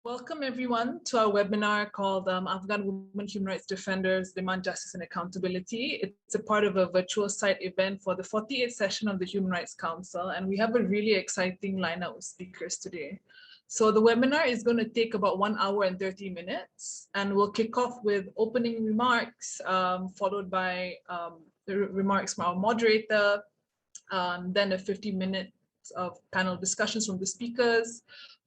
Welcome everyone to our webinar called Afghan Women Human Rights Defenders Demand Justice and Accountability. It's a part of a virtual site event for the 48th session of the Human Rights Council, and we have a really exciting lineup of speakers today. So the webinar is going to take about 1 hour and 30 minutes, and we'll kick off with opening remarks, followed by the remarks from our moderator, then a 50 minutes of panel discussions from the speakers,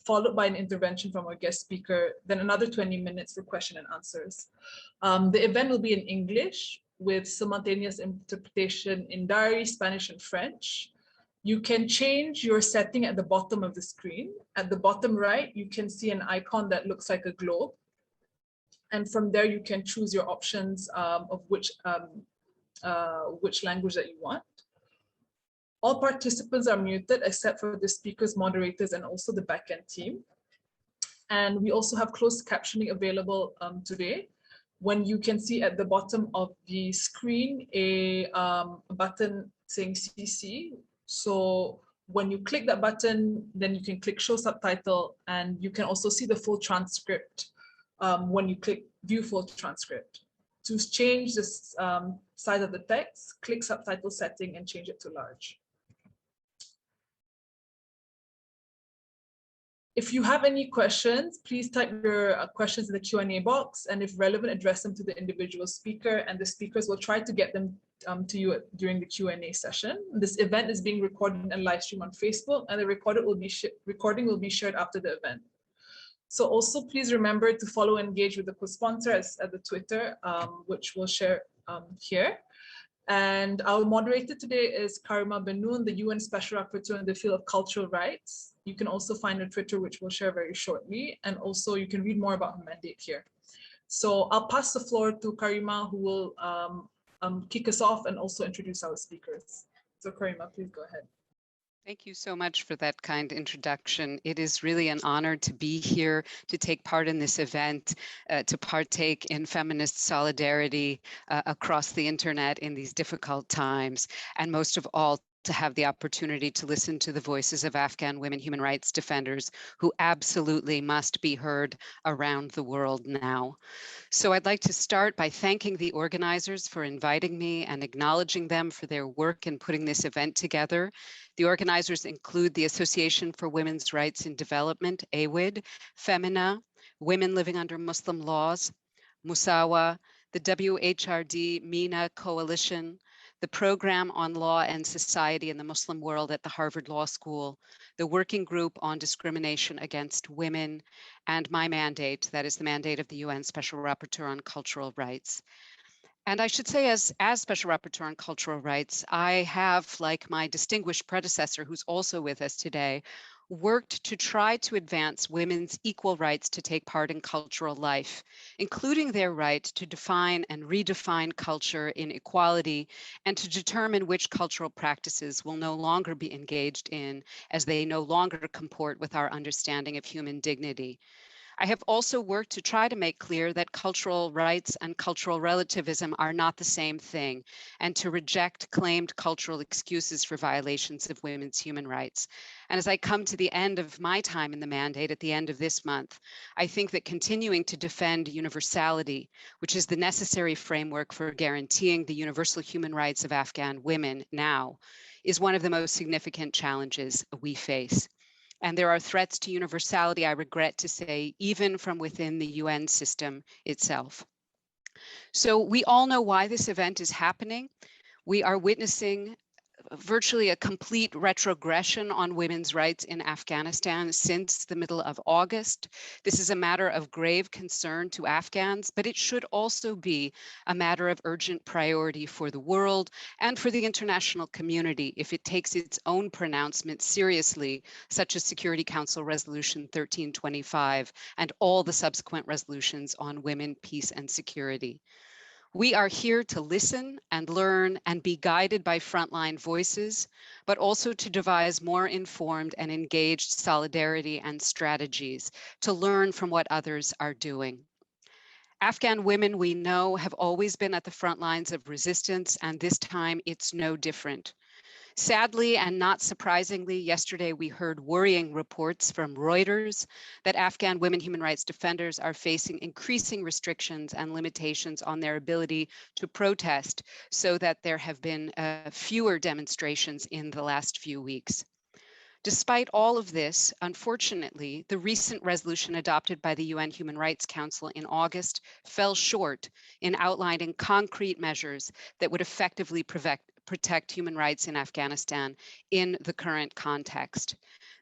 followed by an intervention from our guest speaker, then another 20 minutes for question and answers. The event will be in English with simultaneous interpretation in Dari, Spanish, and French. You can change your setting at the bottom of the screen. At the bottom right, you can see an icon that looks like a globe. And from there, you can choose your options of which language that you want. All participants are muted except for the speakers, moderators, and also the backend team. And we also have closed captioning available today, when you can see at the bottom of the screen a button saying CC. So when you click that button, then you can click show subtitle, and you can also see the full transcript when you click view full transcript. To change this size of the text, click subtitle setting and change it to large. If you have any questions, please type your questions in the Q&A box, and if relevant, address them to the individual speaker, and the speakers will try to get them to you during the Q&A session. This event is being recorded and live streamed on Facebook, and the recording will be shared after the event. So also please remember to follow and engage with the co-sponsor at the Twitter, which we'll share here. And our moderator today is Karima Benoon, the UN Special Rapporteur in the field of cultural rights. You can also find her Twitter, which we'll share very shortly. And also you can read more about her mandate here. So I'll pass the floor to Karima, who will kick us off and also introduce our speakers. So Karima, please go ahead. Thank you so much for that kind introduction. It is really an honor to be here, to take part in this event, to partake in feminist solidarity across the internet in these difficult times, and most of all, to have the opportunity to listen to the voices of Afghan women human rights defenders who absolutely must be heard around the world now. So I'd like to start by thanking the organizers for inviting me and acknowledging them for their work in putting this event together. The organizers include the Association for Women's Rights in Development, AWID, Femina, Women Living Under Muslim Laws, Musawa, the WHRD MENA Coalition, the Program on Law and Society in the Muslim World at the Harvard Law School, the Working Group on Discrimination Against Women, and my mandate, that is the mandate of the UN Special Rapporteur on Cultural Rights. And I should say, as Special Rapporteur on Cultural Rights, I have, like my distinguished predecessor, who's also with us today, worked to try to advance women's equal rights to take part in cultural life, including their right to define and redefine culture in equality, and to determine which cultural practices will no longer be engaged in, as they no longer comport with our understanding of human dignity. I have also worked to try to make clear that cultural rights and cultural relativism are not the same thing, and to reject claimed cultural excuses for violations of women's human rights. And as I come to the end of my time in the mandate at the end of this month, I think that continuing to defend universality, which is the necessary framework for guaranteeing the universal human rights of Afghan women now, is one of the most significant challenges we face. And there are threats to universality, I regret to say, even from within the UN system itself. So we all know why this event is happening. We are witnessing virtually a complete retrogression on women's rights in Afghanistan since the middle of August. This is a matter of grave concern to Afghans, but it should also be a matter of urgent priority for the world and for the international community if it takes its own pronouncements seriously, such as Security Council Resolution 1325 and all the subsequent resolutions on women, peace, and security. We are here to listen and learn and be guided by frontline voices, but also to devise more informed and engaged solidarity and strategies to learn from what others are doing. Afghan women, we know, have always been at the front lines of resistance, and this time it's no different. Sadly, and not surprisingly, yesterday we heard worrying reports from Reuters that Afghan women human rights defenders are facing increasing restrictions and limitations on their ability to protest, so that there have been fewer demonstrations in the last few weeks. Despite all of this, unfortunately, the recent resolution adopted by the UN Human Rights Council in August fell short in outlining concrete measures that would effectively protect human rights in Afghanistan in the current context.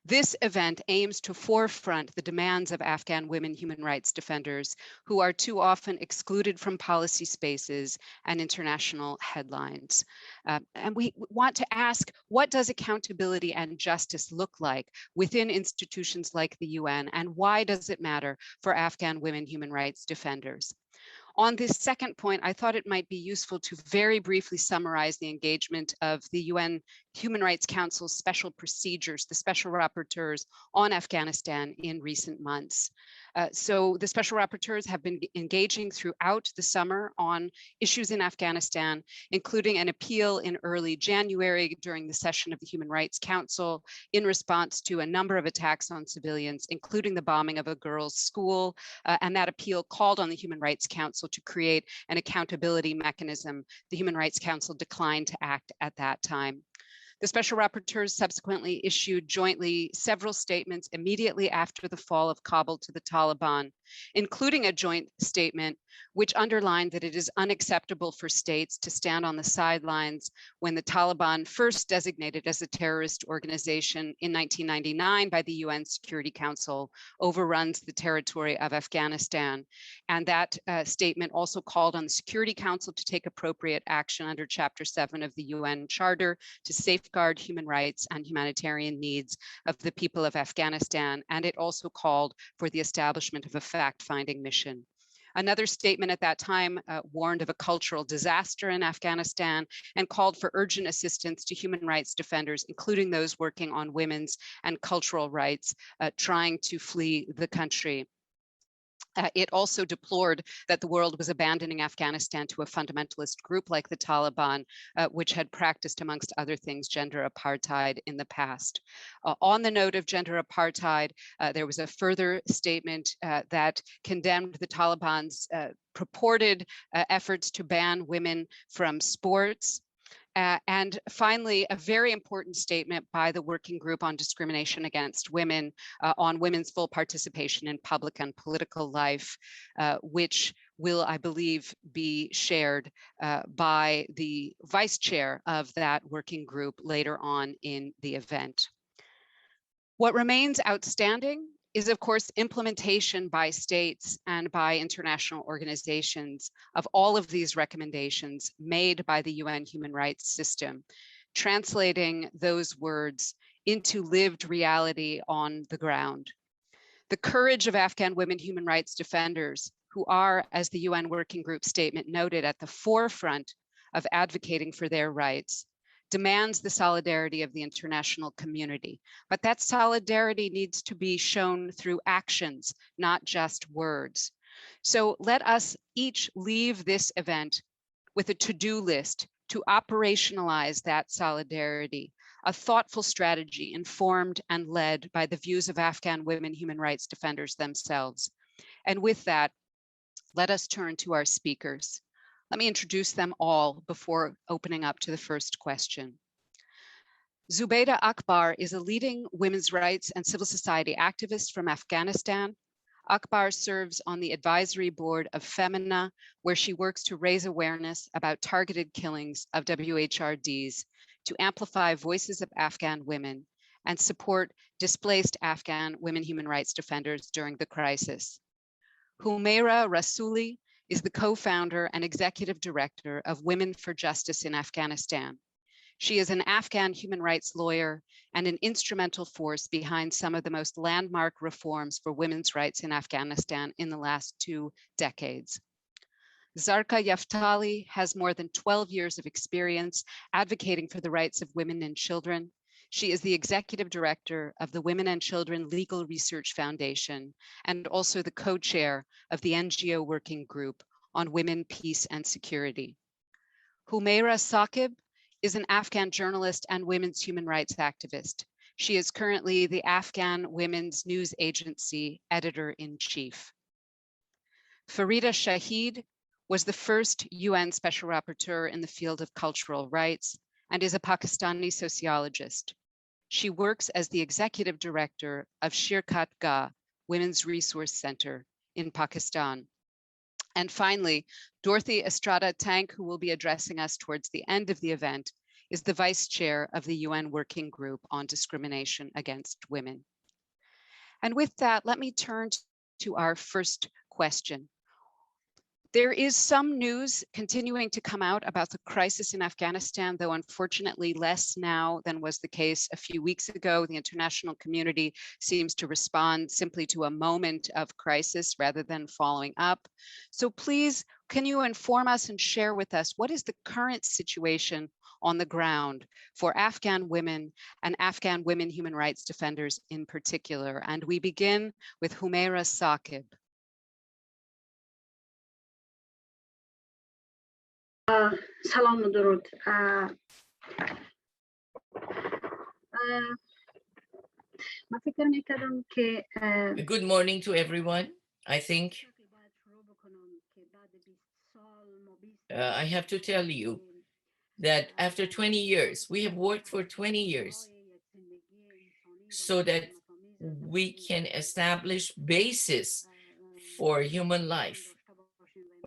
This event aims to forefront the demands of Afghan women human rights defenders who are too often excluded from policy spaces and international headlines. And we want to ask, what does accountability and justice look like within institutions like the UN, and why does it matter for Afghan women human rights defenders? On this second point, I thought it might be useful to very briefly summarize the engagement of the UN Human Rights Council's special procedures, the special rapporteurs on Afghanistan in recent months. So the special rapporteurs have been engaging throughout the summer on issues in Afghanistan, including an appeal in early January during the session of the Human Rights Council in response to a number of attacks on civilians, including the bombing of a girls' school. And that appeal called on the Human Rights Council to create an accountability mechanism. The Human Rights Council declined to act at that time. The special rapporteurs subsequently issued jointly several statements immediately after the fall of Kabul to the Taliban, including a joint statement which underlined that it is unacceptable for states to stand on the sidelines when the Taliban, first designated as a terrorist organization in 1999 by the UN Security Council, overruns the territory of Afghanistan. And that statement also called on the Security Council to take appropriate action under Chapter 7 of the UN Charter to safeguard human rights and humanitarian needs of the people of Afghanistan. And it also called for the establishment of a fact-finding mission. Another statement at that time warned of a cultural disaster in Afghanistan and called for urgent assistance to human rights defenders, including those working on women's and cultural rights, trying to flee the country. It also deplored that the world was abandoning Afghanistan to a fundamentalist group like the Taliban, which had practiced, amongst other things, gender apartheid in the past. On the note of gender apartheid, there was a further statement that condemned the Taliban's purported efforts to ban women from sports. And finally, a very important statement by the Working Group on Discrimination Against Women on women's full participation in public and political life, which will, I believe, be shared by the vice chair of that working group later on in the event. What remains outstanding is, of course, implementation by states and by international organizations of all of these recommendations made by the UN human rights system, translating those words into lived reality on the ground. The courage of Afghan women human rights defenders, who are, as the UN Working Group statement noted, at the forefront of advocating for their rights, demands the solidarity of the international community. But that solidarity needs to be shown through actions, not just words. So let us each leave this event with a to-do list to operationalize that solidarity, a thoughtful strategy informed and led by the views of Afghan women human rights defenders themselves. And with that, let us turn to our speakers. Let me introduce them all before opening up to the first question. Zubaydah Akbar is a leading women's rights and civil society activist from Afghanistan. Akbar serves on the advisory board of Femina, where she works to raise awareness about targeted killings of WHRDs, to amplify voices of Afghan women and support displaced Afghan women human rights defenders during the crisis. Humaira Rasuli is the co-founder and executive director of Women for Justice in Afghanistan. She is an Afghan human rights lawyer and an instrumental force behind some of the most landmark reforms for women's rights in Afghanistan in the last 2 decades. Zarqa Yaftali has more than 12 years of experience advocating for the rights of women and children. She is the executive director of the Women and Children Legal Research Foundation and also the co-chair of the NGO Working Group on Women, Peace and Security. Humaira Saqib is an Afghan journalist and women's human rights activist. She is currently the Afghan Women's News Agency editor-in-chief. Farida Shahid was the first UN Special Rapporteur in the field of cultural rights and is a Pakistani sociologist. She works as the executive director of Shirkat Gah Women's Resource Center in Pakistan. And finally, Dorothy Estrada Tank, who will be addressing us towards the end of the event, is the vice chair of the UN Working Group on Discrimination Against Women. And with that, let me turn to our first question. There is some news continuing to come out about the crisis in Afghanistan, though unfortunately less now than was the case a few weeks ago. The international community seems to respond simply to a moment of crisis rather than following up. So please, can you inform us and share with us what is the current situation on the ground for Afghan women and Afghan women human rights defenders in particular? And we begin with Humaira Saqib. سلام و درود. من فکر میکردم که Good morning to everyone. I think I have to tell you that after 20 years, we have worked for 20 years so that we can establish basis for human life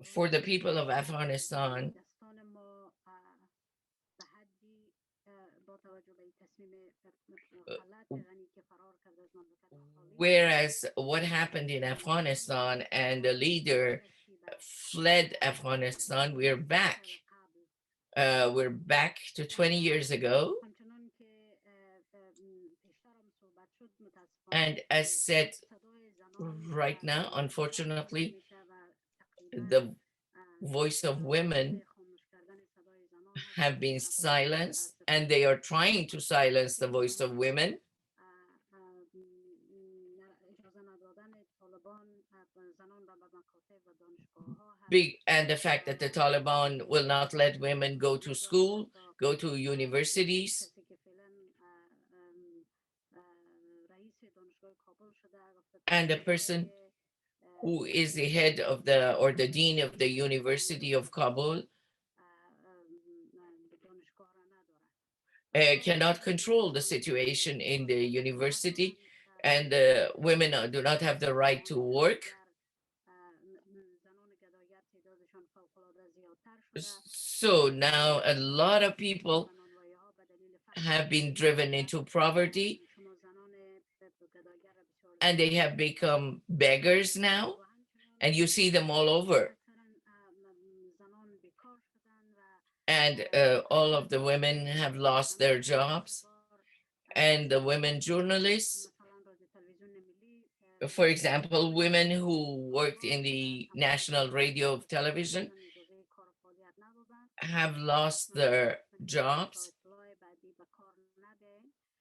for the people of Afghanistan. Whereas what happened in Afghanistan and the leader fled Afghanistan, we're back. We're back to 20 years ago. And as said right now, unfortunately, the voice of women have been silenced, and they are trying to silence the voice of women. And the fact that the Taliban will not let women go to school, go to universities. And the person who is the head of the dean of the University of Kabul cannot control the situation in the university, and women do not have the right to work. So now a lot of people have been driven into poverty, and they have become beggars now, and you see them all over. And all of the women have lost their jobs, and the women journalists, for example, women who worked in the national radio television have lost their jobs,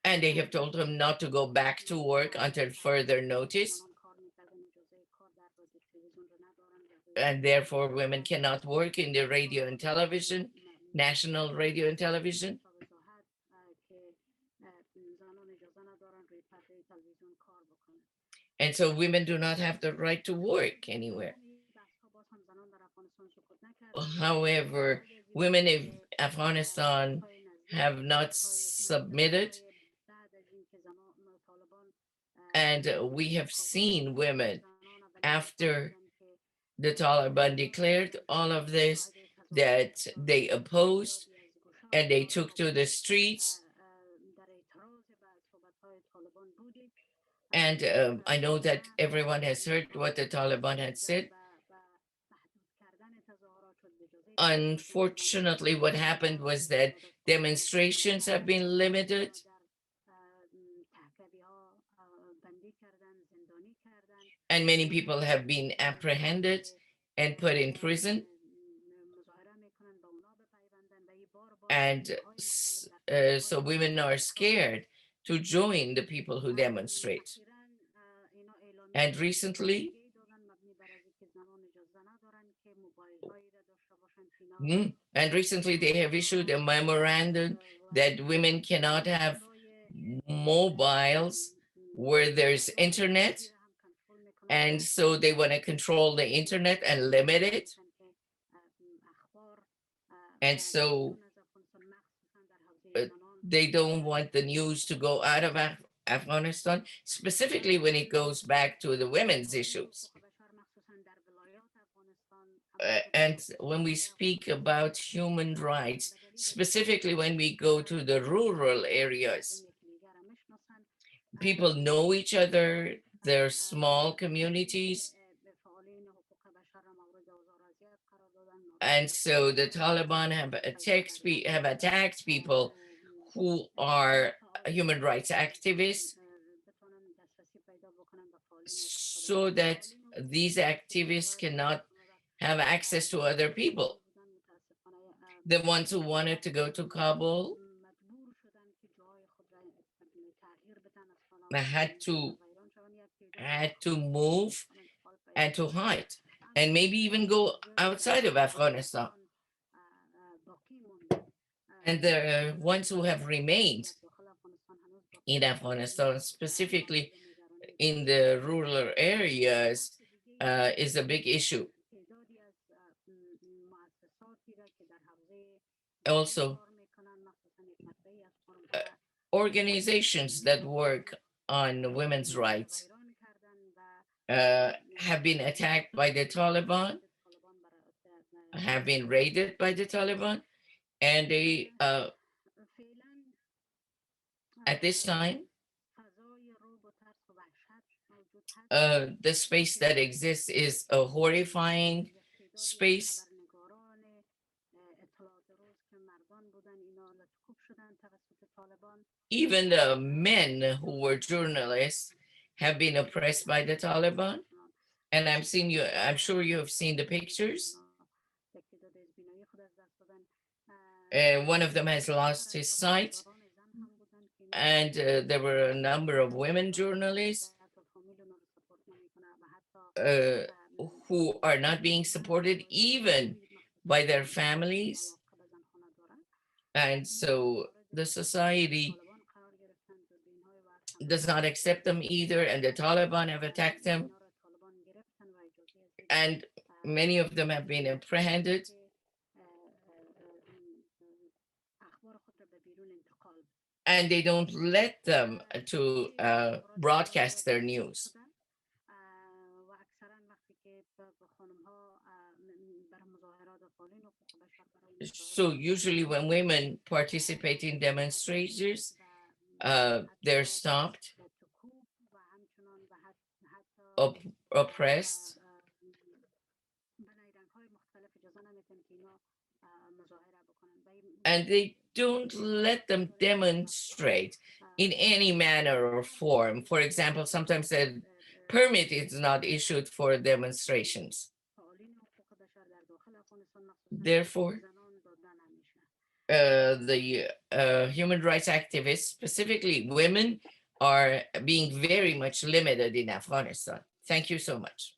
and they have told them not to go back to work until further notice. And therefore, women cannot work in the radio and television, national radio and television. And so women do not have the right to work anywhere. However, women in Afghanistan have not submitted, and we have seen women after the Taliban declared all of this that they opposed, and they took to the streets. And I know that everyone has heard what the Taliban had said. Unfortunately, what happened was that demonstrations have been limited. And many people have been apprehended and put in prison. And so women are scared to join the people who demonstrate. And recently, And recently they have issued a memorandum that women cannot have mobiles where there's internet. And so they want to control the internet and limit it. And so they don't want the news to go out of Afghanistan, specifically when it goes back to the women's issues. And when we speak about human rights, specifically when we go to the rural areas, people know each other, they're small communities. And so the Taliban have attacked people who are human rights activists, so that these activists cannot have access to other people. The ones who wanted to go to Kabul had to move and to hide, and maybe even go outside of Afghanistan. And the ones who have remained in Afghanistan, specifically in the rural areas, is a big issue. Also, organizations that work on women's rights have been attacked by the Taliban, have been raided by the Taliban, and they, at this time, the space that exists is a horrifying space. Even the men who were journalists have been oppressed by the Taliban. And I'm sure you have seen the pictures. One of them has lost his sight. And there were a number of women journalists who are not being supported even by their families. And so the society does not accept them either, and the Taliban have attacked them, and many of them have been apprehended. And they don't let them to broadcast their news. So usually when women participate in demonstrations, they're stopped, oppressed, and they don't let them demonstrate in any manner or form. For example, sometimes a permit is not issued for demonstrations. Therefore, the human rights activists, specifically women, are being very much limited in Afghanistan. Thank you so much.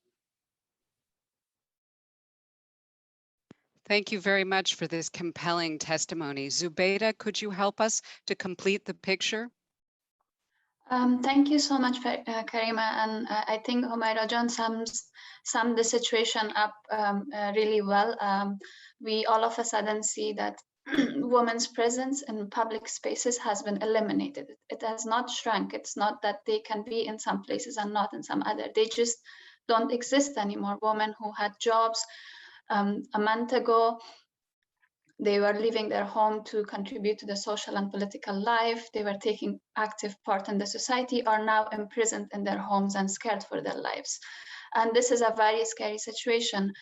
Thank you very much for this compelling testimony. Zubeida, could you help us to complete the picture? Thank you so much, Karima. And I think Humaira John summed the situation up really well. We all of a sudden see that women's presence in public spaces has been eliminated. It has not shrunk. It's not that they can be in some places and not in some other. They just don't exist anymore. Women who had jobs a month ago, they were leaving their home to contribute to the social and political life. They were taking active part in the society, are now imprisoned in their homes and scared for their lives. And this is a very scary situation.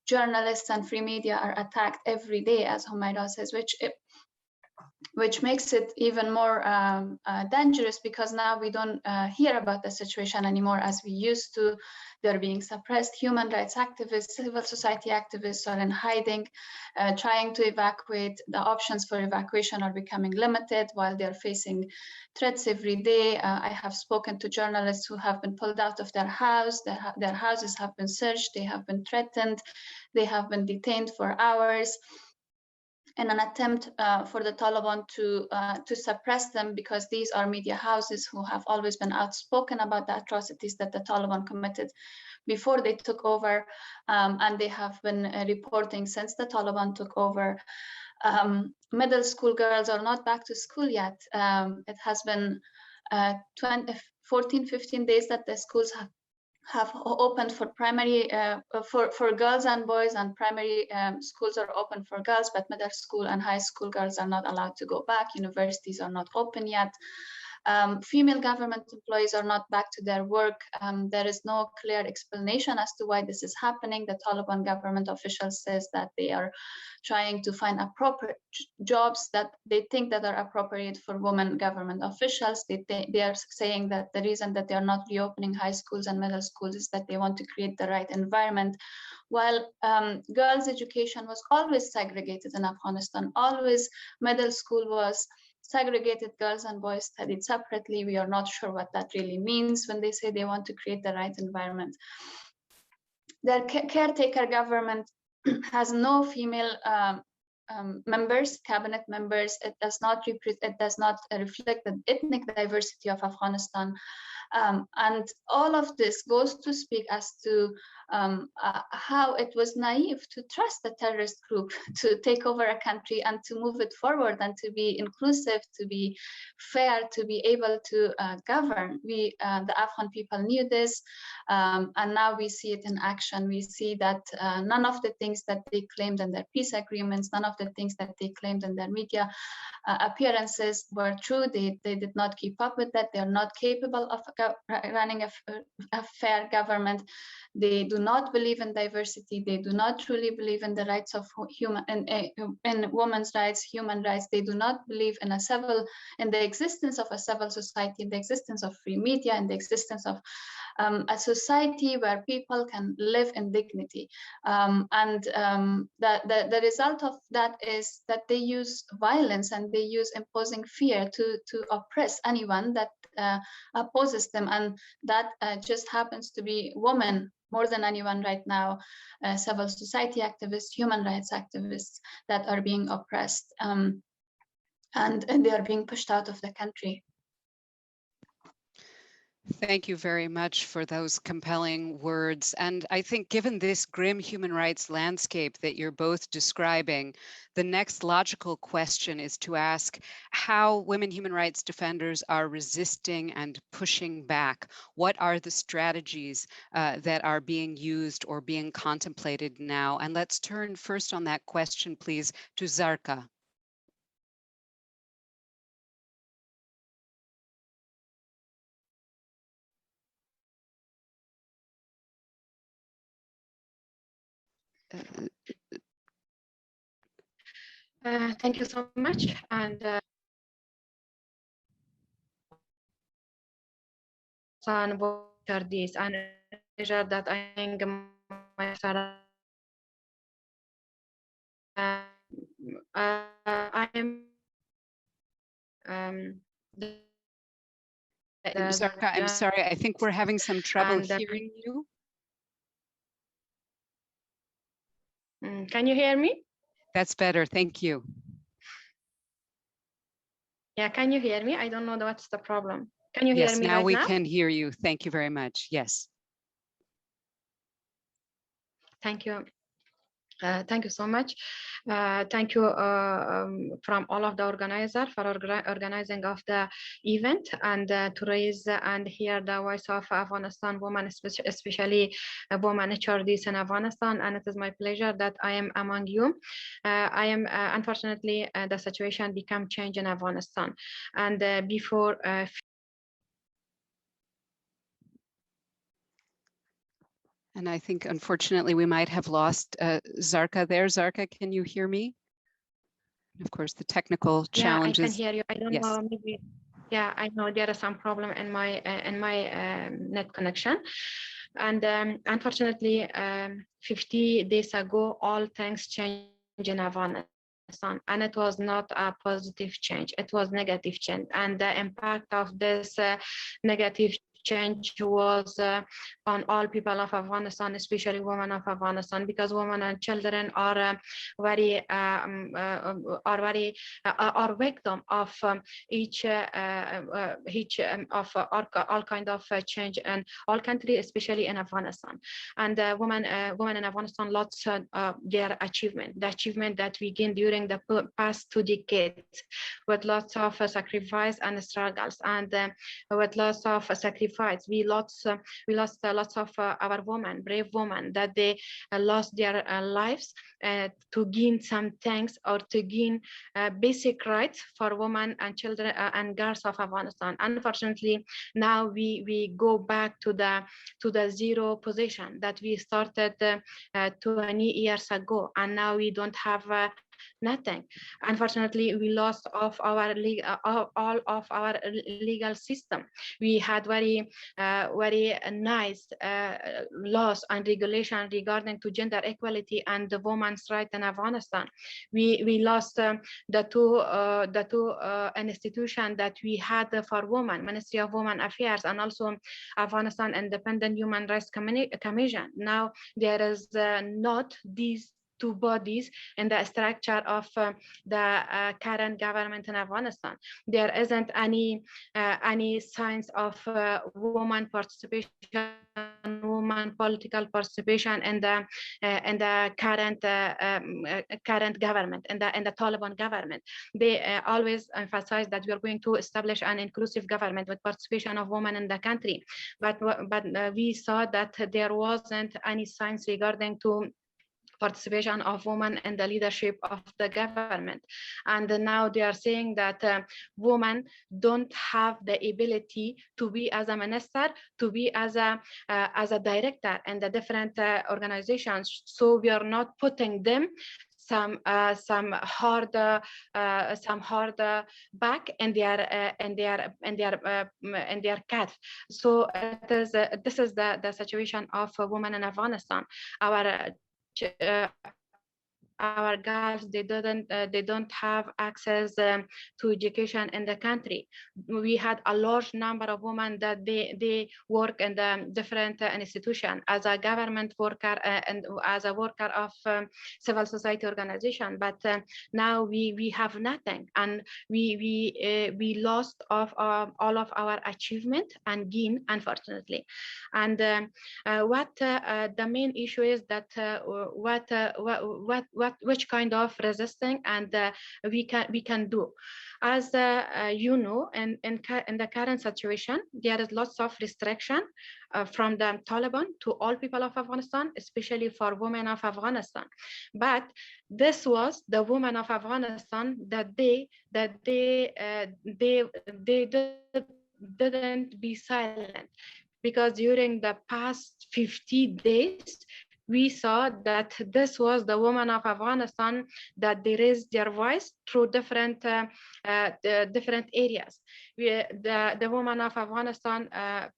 Journalists and free media are attacked every day, as Humaira says, which makes it even more dangerous, because now we don't hear about the situation anymore as we used to. They're being suppressed. Human rights activists, civil society activists are in hiding, trying to evacuate. The options for evacuation are becoming limited while they're facing threats every day. I have spoken to journalists who have been pulled out of their house. Their houses have been searched. They have been threatened. They have been detained for hours. in an attempt for the Taliban to suppress them, because these are media houses who have always been outspoken about the atrocities that the Taliban committed before they took over, and they have been reporting since the Taliban took over. Middle school girls are not back to school yet. It has been 14, 15 days that the schools have opened for primary, for girls and boys, and primary schools are open for girls, but middle school and high school girls are not allowed to go back. Universities are not open yet. Female government employees are not back to their work. There is no clear explanation as to why this is happening. The Taliban government officials says that they are trying to find appropriate jobs that they think that are appropriate for women government officials. They are saying that the reason that they are not reopening high schools and middle schools is that they want to create the right environment. While girls' education was always segregated in Afghanistan, always middle school was segregated, girls and boys studied separately. We are not sure what that really means when they say they want to create the right environment. Their caretaker government has no female members, cabinet members. It does not reflect the ethnic diversity of Afghanistan. And all of this goes to speak as to how it was naive to trust the terrorist group to take over a country and to move it forward and to be inclusive, to be fair, to be able to govern. The Afghan people knew this, and now we see it in action. We see that none of the things that they claimed in their peace agreements, none of the things that they claimed in their media appearances were true. They did not keep up with that. They are not capable of running a fair government. They do not believe in diversity. They do not truly believe in the rights of in women's rights, human rights. They do not believe in the existence of a civil society, in the existence of free media, in the existence of a society where people can live in dignity. The result of that is that they use violence and they use imposing fear to oppress anyone that opposes them. And that just happens to be women more than anyone right now, civil society activists, human rights activists that are being oppressed, and they are being pushed out of the country. Thank you very much for those compelling words. And I think given this grim human rights landscape that you're both describing, the next logical question is to ask how women human rights defenders are resisting and pushing back. What are the strategies that are being used or being contemplated now? And let's turn first on that question, please, to Zarqa. Thank you so much, and this and pleasure that I think my I am Zarqa, I'm sorry, I think we're having some trouble hearing you. Can you hear me? That's better, thank you. Yeah, can you hear me? I don't know what's the problem. Can you yes, hear me now right we now? can hear you. Thank you very much. Yes. Thank you. Thank you so much. Thank you from all of the organizers for organizing of the event and to raise and hear the voice of Afghanistan women, especially women HRDs in Afghanistan. And it is my pleasure that I am among you. I am unfortunately the situation become change in Afghanistan, and before. And I think, unfortunately, we might have lost Zarqa there. Zarqa, can you hear me? And of course, the technical challenges. Yeah, I can hear you. I don't know, maybe. Yeah, I know there is some problem in my net connection. And unfortunately, 50 days ago, all things changed in Afghanistan, and it was not a positive change. It was negative change, and the impact of this negative change was on all people of Afghanistan, especially women of Afghanistan, because women and children are very victim of each of all kind of change in all countries, especially in Afghanistan. And women in Afghanistan lost their achievement, the achievement that we gained during the past 2 decades, with lots of sacrifice and struggles, and with lots of sacrifice, we lost lots of our women, brave women, that they lost their lives to gain some things, or to gain basic rights for women and children and girls of Afghanistan. Unfortunately, now we go back to the zero position that we started 20 years ago, and now we don't have nothing. Unfortunately, we lost all of our legal system. We had very nice laws and regulation regarding to gender equality and the women's rights in Afghanistan. We lost the two institutions that we had for women, Ministry of Women Affairs, and also Afghanistan Independent Human Rights Commission. Now there is not these 2 bodies in the structure of the current government in Afghanistan. There isn't any signs of woman participation, woman political participation in the current government, in the Taliban government. They always emphasize that we are going to establish an inclusive government with participation of women in the country, but we saw that there wasn't any signs regarding to participation of women in the leadership of the government. And now they are saying that women don't have the ability to be as a minister, to be as a director in the different organizations. So we are not putting them some hard back in their cat. So this is the situation of women in Afghanistan. Our girls, they don't have access to education in the country. We had a large number of women that they work in the different institutions as a government worker and as a worker of civil society organization. But now we have nothing, and we lost of all of our achievement and gain, unfortunately. And what the main issue is that which kind of resisting and we can do. As you know, in the current situation, there is lots of restriction from the Taliban to all people of Afghanistan, especially for women of Afghanistan. But this was the women of Afghanistan that they didn't be silent, because during the past 50 days, we saw that this was the women of Afghanistan that they raised their voice through different areas. The women of Afghanistan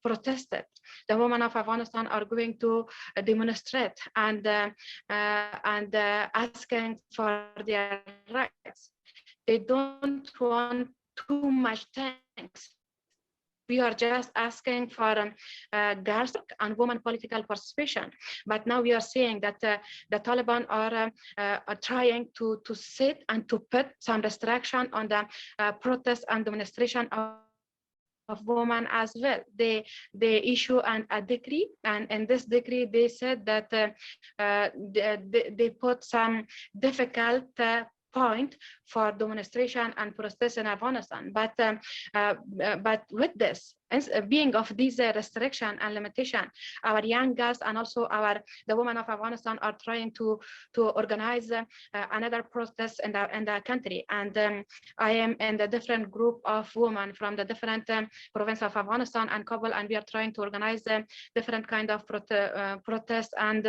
protested. The women of Afghanistan are going to demonstrate and asking for their rights. They don't want too much things. We are just asking for girls and women political participation. But now we are saying that the Taliban are trying to sit and to put some restriction on the protest and demonstration of women as well. They issue a decree, and in this decree they said that they put some difficult point for demonstration and protest in Afghanistan. But with this, being of these restriction and limitation, our young girls and also the women of Afghanistan are trying to organize another protest in the country. And I am in the different group of women from the different provinces of Afghanistan and Kabul, and we are trying to organize different kind of protest and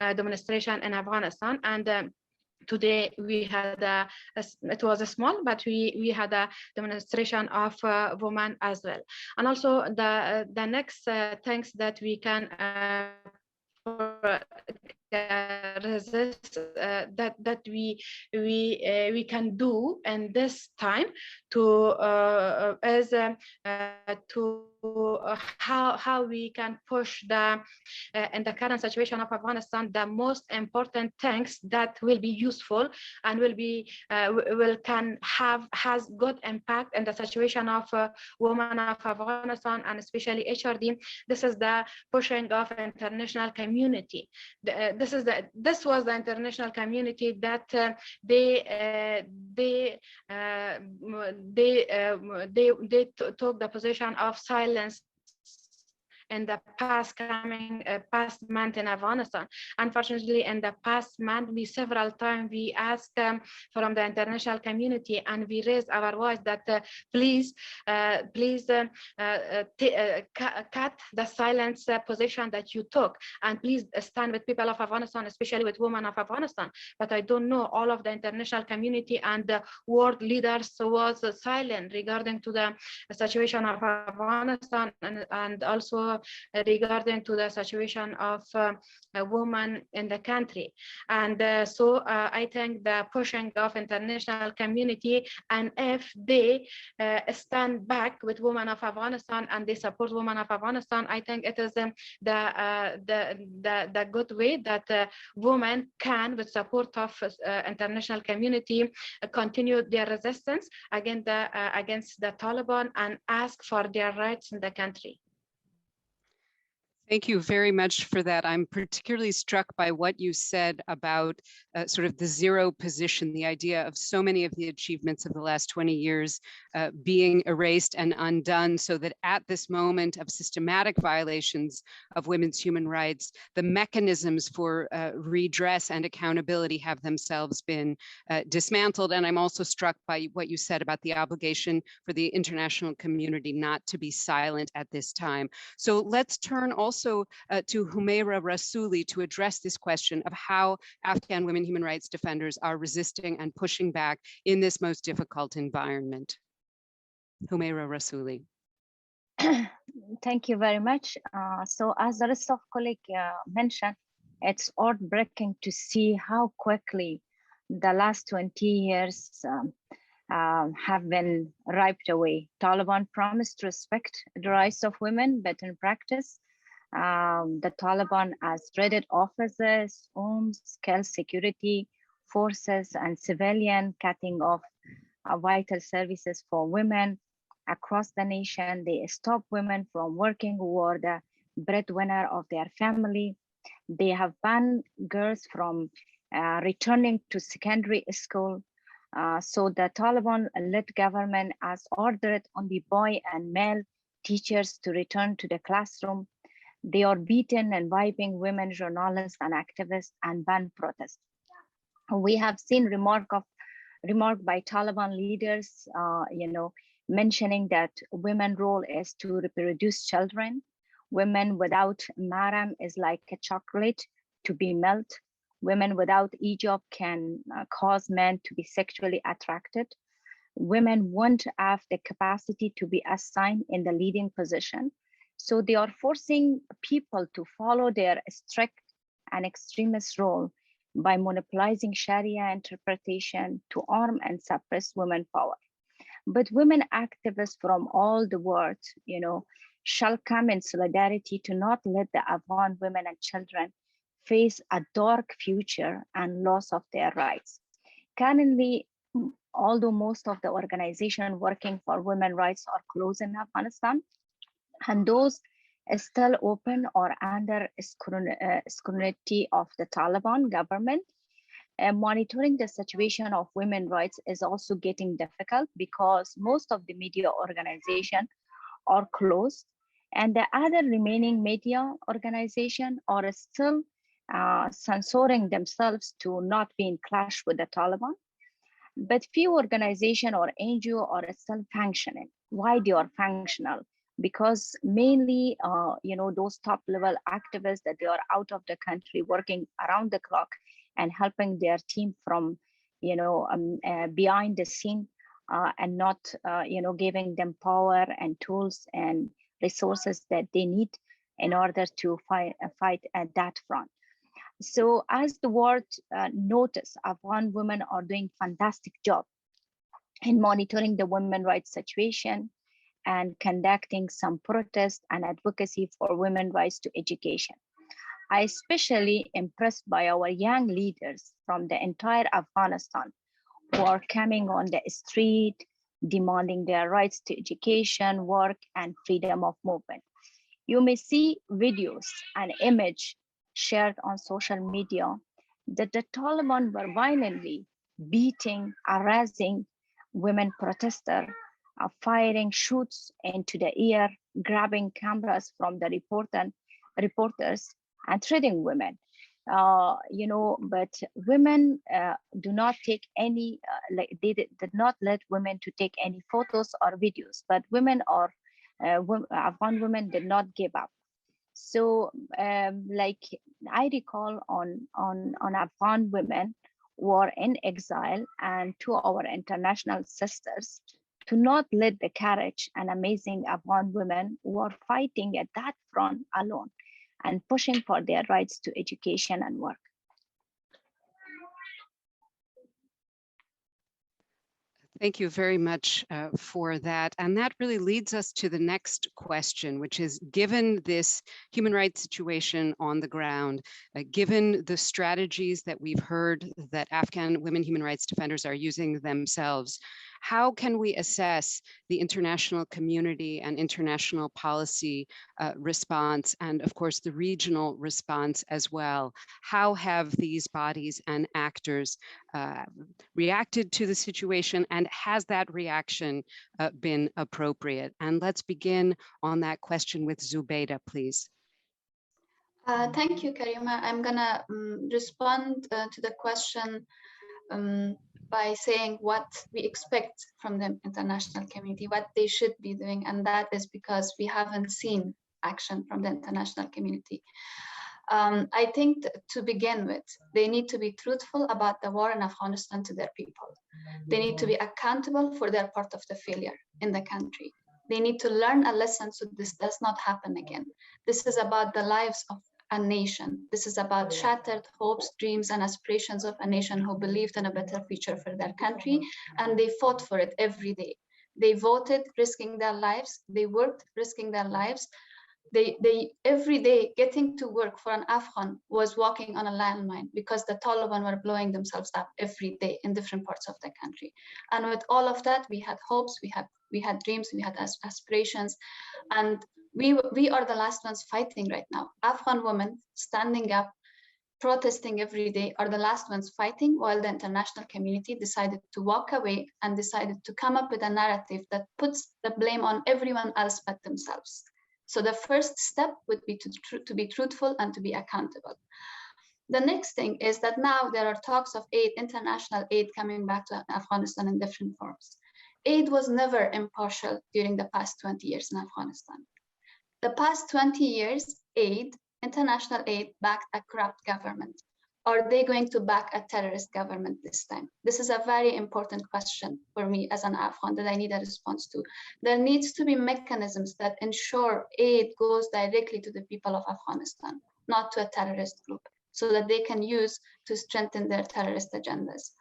demonstration in Afghanistan. And today we had it was a small, but we had a demonstration of women as well. And also the next things that we can resist that we can do in this time to how we can push the in the current situation of Afghanistan, the most important things that will be useful and has good impact in the situation of women of Afghanistan, and especially HRD. This is the pushing of international community. This was the international community that they took the position of silence in the past month in Afghanistan. Unfortunately, in the past month, several times we asked from the international community, and we raised our voice that please cut the silence position that you took, and please stand with people of Afghanistan, especially with women of Afghanistan. But I don't know, all of the international community and the world leaders was silent regarding to the situation of Afghanistan, and also regarding to the situation of women in the country. And so I think the pushing of international community, and if they stand back with women of Afghanistan and they support women of Afghanistan, I think it is the good way that women can, with support of international community, continue their resistance against the Taliban and ask for their rights in the country. Thank you very much for that. I'm particularly struck by what you said about sort of the zero position, the idea of so many of the achievements of the last 20 years being erased and undone, so that at this moment of systematic violations of women's human rights, the mechanisms for redress and accountability have themselves been dismantled. And I'm also struck by what you said about the obligation for the international community not to be silent at this time. So let's turn also to Humaira Rasuli to address this question of how Afghan women human rights defenders are resisting and pushing back in this most difficult environment. Humaira Rasuli. Thank you very much. So as the rest of colleagues mentioned, it's heartbreaking to see how quickly the last 20 years have been wiped away. Taliban promised to respect the rights of women, but in practice, the Taliban has raided offices, homes, scaled security forces, and civilian, cutting off vital services for women across the nation. They stop women from working who are the breadwinner of their family. They have banned girls from returning to secondary school. So the Taliban-led government has ordered only boy and male teachers to return to the classroom. They are beaten and viping women journalists and activists and ban protests. We have seen remark by Taliban leaders, mentioning that women's role is to reproduce children. Women without mahram is like a chocolate to be melted. Women without hijab can cause men to be sexually attracted. Women won't have the capacity to be assigned in the leading position. So they are forcing people to follow their strict and extremist role by monopolizing Sharia interpretation to arm and suppress women power. But women activists from all the world, shall come in solidarity to not let the Afghan women and children face a dark future and loss of their rights. Currently, although most of the organizations working for women's rights are closed in Afghanistan, and those still open or under scrutiny of the Taliban government, monitoring the situation of women's rights is also getting difficult because most of the media organizations are closed, and the other remaining media organizations are still censoring themselves to not be in clash with the Taliban. But few organizations or NGO are still functioning. Why they are functional? Because mainly, those top level activists that they are out of the country working around the clock and helping their team from, behind the scene and not, giving them power and tools and resources that they need in order to fight at that front. So as the world notice, Afghan women are doing fantastic job in monitoring the women's rights situation and conducting some protest and advocacy for women's rights to education. I especially impressed by our young leaders from the entire Afghanistan who are coming on the street, demanding their rights to education, work, and freedom of movement. You may see videos and image shared on social media that the Taliban were violently beating, harassing women protesters, firing shots into the air, grabbing cameras from the reporters, and threatening women. But women do not take any, they did not let women to take any photos or videos, but women are, Afghan women did not give up. So like I recall on Afghan women who are in exile and to our international sisters to not let the courage and amazing Afghan women who are fighting at that front alone and pushing for their rights to education and work. Thank you very much for that. And that really leads us to the next question, which is, given this human rights situation on the ground, given the strategies that we've heard that Afghan women human rights defenders are using themselves, how can we assess the international community and international policy response, and of course the regional response as well? How have these bodies and actors reacted to the situation, and has that reaction been appropriate? And let's begin on that question with Zubeida, please. Thank you, Karima. I'm gonna respond to the question by saying what we expect from the international community, what they should be doing, and that is because we haven't seen action from the international community. I think to begin with, they need to be truthful about the war in Afghanistan to their people. They need to be accountable for their part of the failure in the country. They need to learn a lesson so this does not happen again. This is about the lives of a nation. This is about shattered hopes, dreams, and aspirations of a nation who believed in a better future for their country, and they fought for it every day. They voted, risking their lives. They worked, risking their lives. They every day getting to work for an Afghan was walking on a landmine because the Taliban were blowing themselves up every day in different parts of the country. And with all of that, we had hopes, we had dreams, we had aspirations, and we are the last ones fighting right now. Afghan women standing up, protesting every day are the last ones fighting, while the international community decided to walk away and decided to come up with a narrative that puts the blame on everyone else but themselves. So the first step would be to be truthful and to be accountable. The next thing is that now there are talks of aid, international aid coming back to Afghanistan in different forms. Aid was never impartial during the past 20 years in Afghanistan. The past 20 years, international aid backed a corrupt government. Are they going to back a terrorist government this time? This is a very important question for me as an Afghan that I need a response to. There needs to be mechanisms that ensure aid goes directly to the people of Afghanistan, not to a terrorist group, so that they can use to strengthen their terrorist agendas.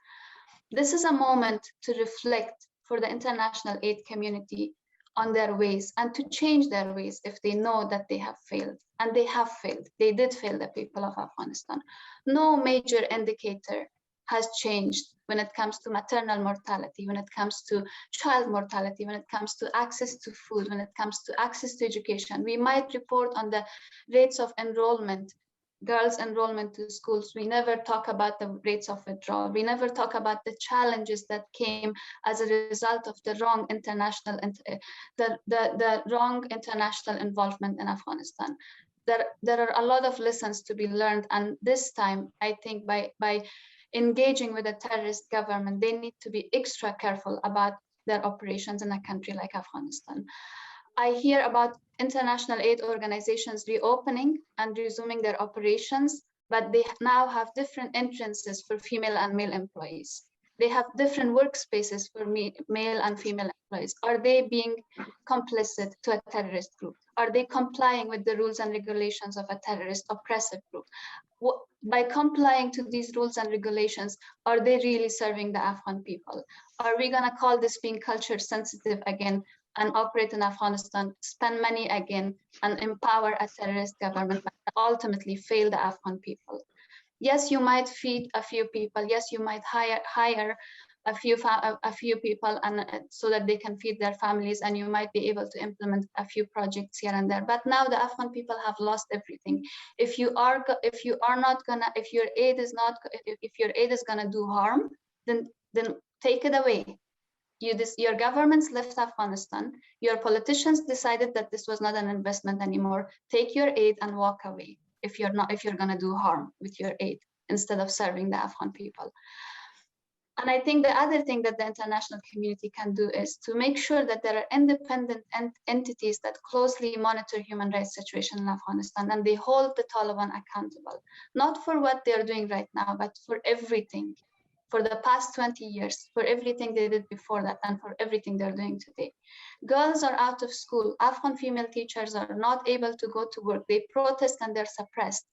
This is a moment to reflect for the international aid community on their ways and to change their ways if they know that they have failed. And they have failed. They did fail the people of Afghanistan. No major indicator has changed when it comes to maternal mortality, when it comes to child mortality, when it comes to access to food, when it comes to access to education. We might report on the rates of enrollment, girls' enrollment to schools. We never talk about the rates of withdrawal. We never talk about the challenges that came as a result of the wrong international, the wrong international involvement in Afghanistan. There are a lot of lessons to be learned, and this time, I think by engaging with a terrorist government, they need to be extra careful about their operations in a country like Afghanistan. I hear about international aid organizations reopening and resuming their operations, but they now have different entrances for female and male employees. They have different workspaces for male and female employees. Are they being complicit to a terrorist group? Are they complying with the rules and regulations of a terrorist oppressive group? By complying to these rules and regulations, are they really serving the Afghan people? Are we gonna call this being culture sensitive again? and operate in Afghanistan, spend money again, and empower a terrorist government, and ultimately fail the Afghan people. Yes, you might feed a few people. Yes, you might hire a few people, and so that they can feed their families, and you might be able to implement a few projects here and there. But now the Afghan people have lost everything. If your aid is gonna do harm, then take it away. Your governments left Afghanistan. Your politicians decided that this was not an investment anymore. Take your aid and walk away if you're going to do harm with your aid instead of serving the Afghan people. And I think the other thing that the international community can do is to make sure that there are independent entities that closely monitor human rights situation in Afghanistan, and they hold the Taliban accountable, not for what they're doing right now, but for everything. For the past 20 years, for everything they did before that, and for everything they're doing today. Girls are out of school. Afghan female teachers are not able to go to work. They protest and they're suppressed.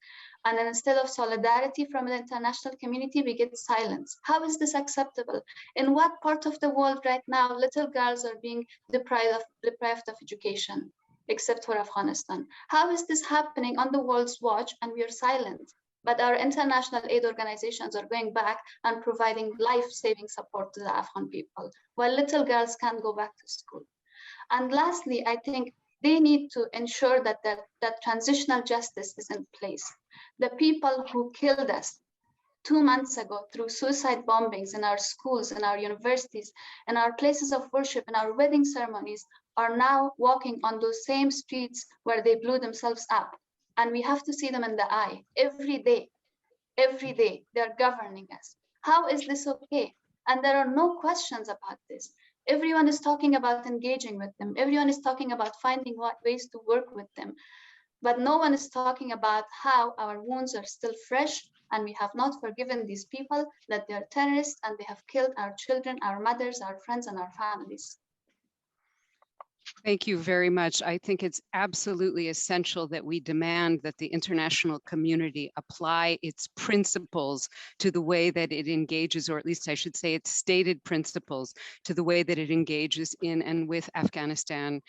And then instead of solidarity from the international community, we get silence. How is this acceptable? In what part of the world right now, little girls are being deprived of education, except for Afghanistan? How is this happening on the world's watch and we are silent? But our international aid organizations are going back and providing life-saving support to the Afghan people, while little girls can't go back to school. And lastly, I think they need to ensure that transitional justice is in place. The people who killed us 2 months ago through suicide bombings in our schools, in our universities, in our places of worship, in our wedding ceremonies, are now walking on those same streets where they blew themselves up. And we have to see them in the eye every day. Every day, they're governing us. How is this okay? And there are no questions about this. Everyone is talking about engaging with them. Everyone is talking about finding ways to work with them. But no one is talking about how our wounds are still fresh, and we have not forgiven these people, that they're terrorists and they have killed our children, our mothers, our friends, and our families. Thank you very much. I think it's absolutely essential that we demand that the international community apply its principles to the way that it engages, or at least I should say its stated principles, to the way that it engages in and with Afghanistan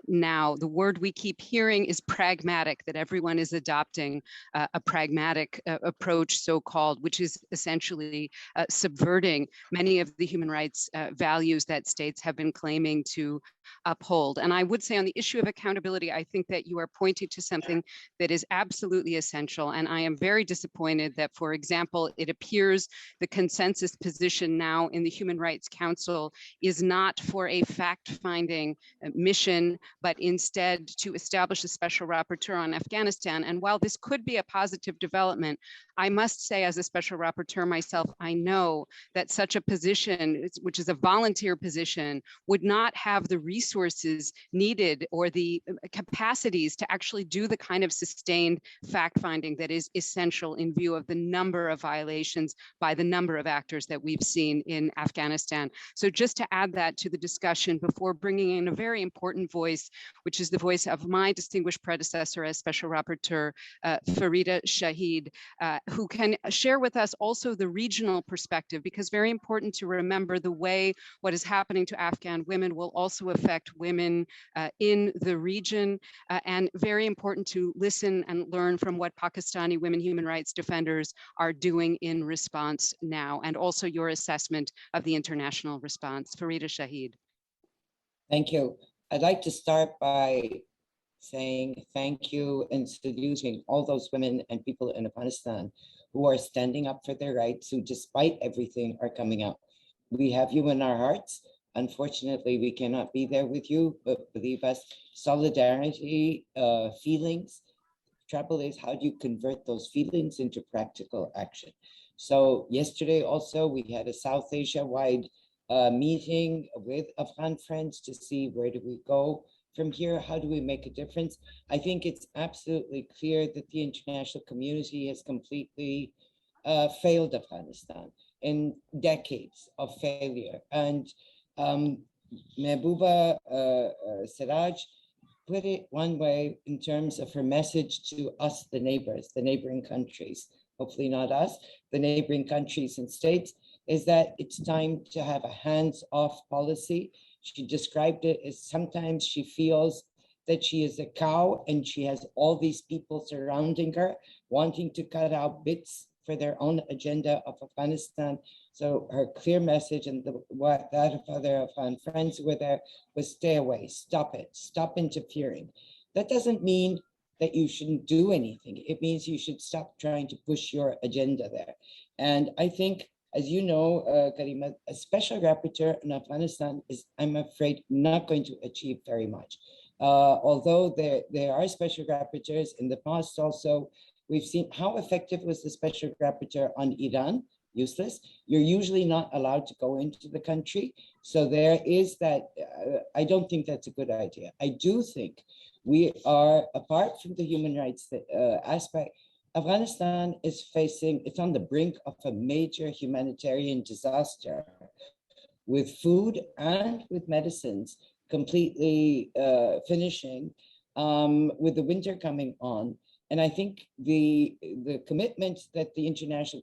now. The word we keep hearing is pragmatic, that everyone is adopting a pragmatic approach, so-called, which is essentially subverting many of the human rights values that states have been claiming to uphold. And I would say on the issue of accountability, I think that you are pointing to something that is absolutely essential. And I am very disappointed that, for example, it appears the consensus position now in the Human Rights Council is not for a fact-finding mission, but instead to establish a special rapporteur on Afghanistan. And while this could be a positive development, I must say, as a special rapporteur myself, I know that such a position, which is a volunteer position, would not have the resources needed or the capacities to actually do the kind of sustained fact-finding that is essential in view of the number of violations by the number of actors that we've seen in Afghanistan. So just to add that to the discussion before bringing in a very important voice, which is the voice of my distinguished predecessor as Special Rapporteur, Farida Shahid, who can share with us also the regional perspective, because very important to remember the way what is happening to Afghan women will also affect women in the region, and very important to listen and learn from what Pakistani women human rights defenders are doing in response now, and also your assessment of the international response. Farida Shahid. Thank you. I'd like to start by saying thank you and saluting all those women and people in Afghanistan who are standing up for their rights, who despite everything are coming out. We have you in our hearts. Unfortunately, we cannot be there with you, but believe us, solidarity, feelings. Trouble is, how do you convert those feelings into practical action? So yesterday also, we had a South Asia-wide meeting with Afghan friends to see where do we go from here, how do we make a difference? I think it's absolutely clear that the international community has completely failed Afghanistan in decades of failure. And Mehbooba Siraj put it one way in terms of her message to us, the neighbors, the neighboring countries, hopefully not us, the neighboring countries and states, is that it's time to have a hands-off policy. She described it as sometimes she feels that she is a cow and she has all these people surrounding her, wanting to cut out bits for their own agenda of Afghanistan. So her clear message, and that of other Afghan friends who were there, was stay away, stop it, stop interfering. That doesn't mean that you shouldn't do anything. It means you should stop trying to push your agenda there. And I think, as you know, Karima, a special rapporteur in Afghanistan is, I'm afraid, not going to achieve very much. Although there are special rapporteurs in the past also, we've seen how effective was the special rapporteur on Iran. Useless. You're usually not allowed to go into the country. So there is that, I don't think that's a good idea. I do think we are, apart from the human rights aspect, Afghanistan is facing, it's on the brink of a major humanitarian disaster with food and with medicines completely finishing, with the winter coming on. And I think the commitment that the international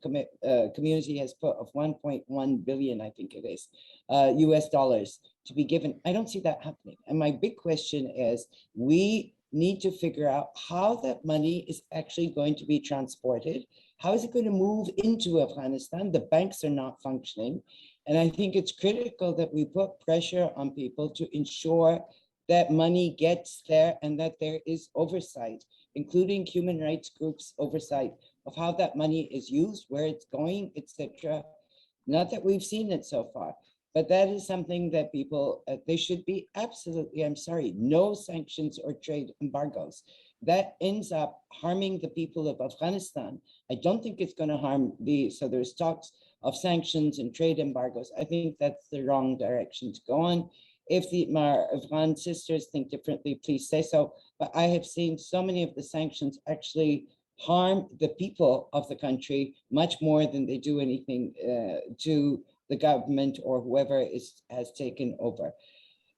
community has put of 1.1 billion, I think it is, US dollars to be given, I don't see that happening. And my big question is, we need to figure out how that money is actually going to be transported. How is it going to move into Afghanistan? The banks are not functioning. And I think it's critical that we put pressure on people to ensure that money gets there and that there is oversight, including human rights groups oversight of how that money is used, where it's going, etc. Not that we've seen it so far, but that is something that people, they should be absolutely, I'm sorry, no sanctions or trade embargoes. That ends up harming the people of Afghanistan. I don't think it's going to harm so there's talks of sanctions and trade embargoes. I think that's the wrong direction to go on. If my Afghan sisters think differently, please say so. But I have seen so many of the sanctions actually harm the people of the country much more than they do anything to the government or whoever has taken over.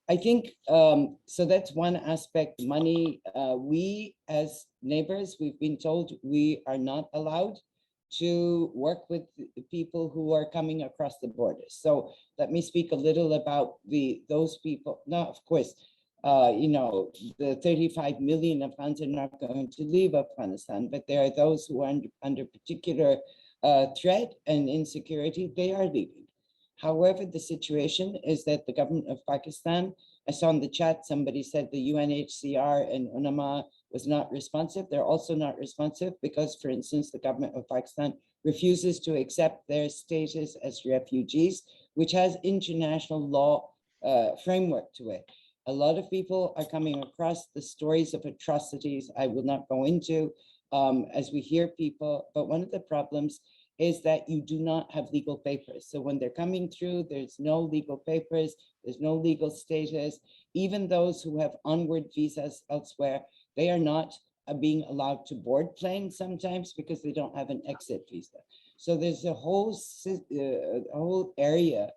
I think, so that's one aspect, money. We as neighbors, we've been told we are not allowed to work with people who are coming across the borders. So let me speak a little about those people. Now, of course, you know, the 35 million Afghans are not going to leave Afghanistan, but there are those who are under particular threat and insecurity, they are leaving. However, the situation is that the government of Pakistan, I saw in the chat, somebody said the UNHCR and UNAMA was not responsive. They're also not responsive because, for instance, the government of Pakistan refuses to accept their status as refugees, which has international law framework to it. A lot of people are coming across the stories of atrocities I will not go into as we hear people, but one of the problems is that you do not have legal papers. So when they're coming through, there's no legal papers, there's no legal status. Even those who have onward visas elsewhere, they are not being allowed to board planes sometimes because they don't have an exit visa. So there's a whole area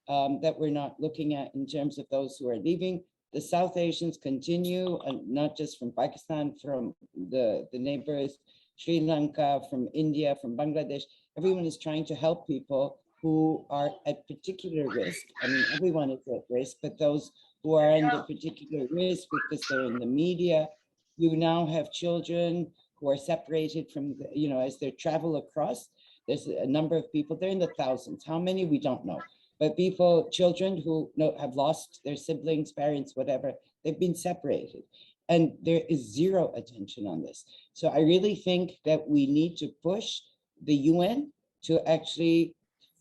that we're not looking at in terms of those who are leaving. The South Asians continue, and not just from Pakistan, from the neighbors, Sri Lanka, from India, from Bangladesh. Everyone is trying to help people who are at particular risk. I mean, everyone is at risk, but those who are under particular risk because they're in the media. You now have children who are separated from, you know, as they travel across. There's a number of people, they're in the thousands. How many, we don't know. But people, children who have lost their siblings, parents, whatever, they've been separated. And there is zero attention on this. So I really think that we need to push the UN to actually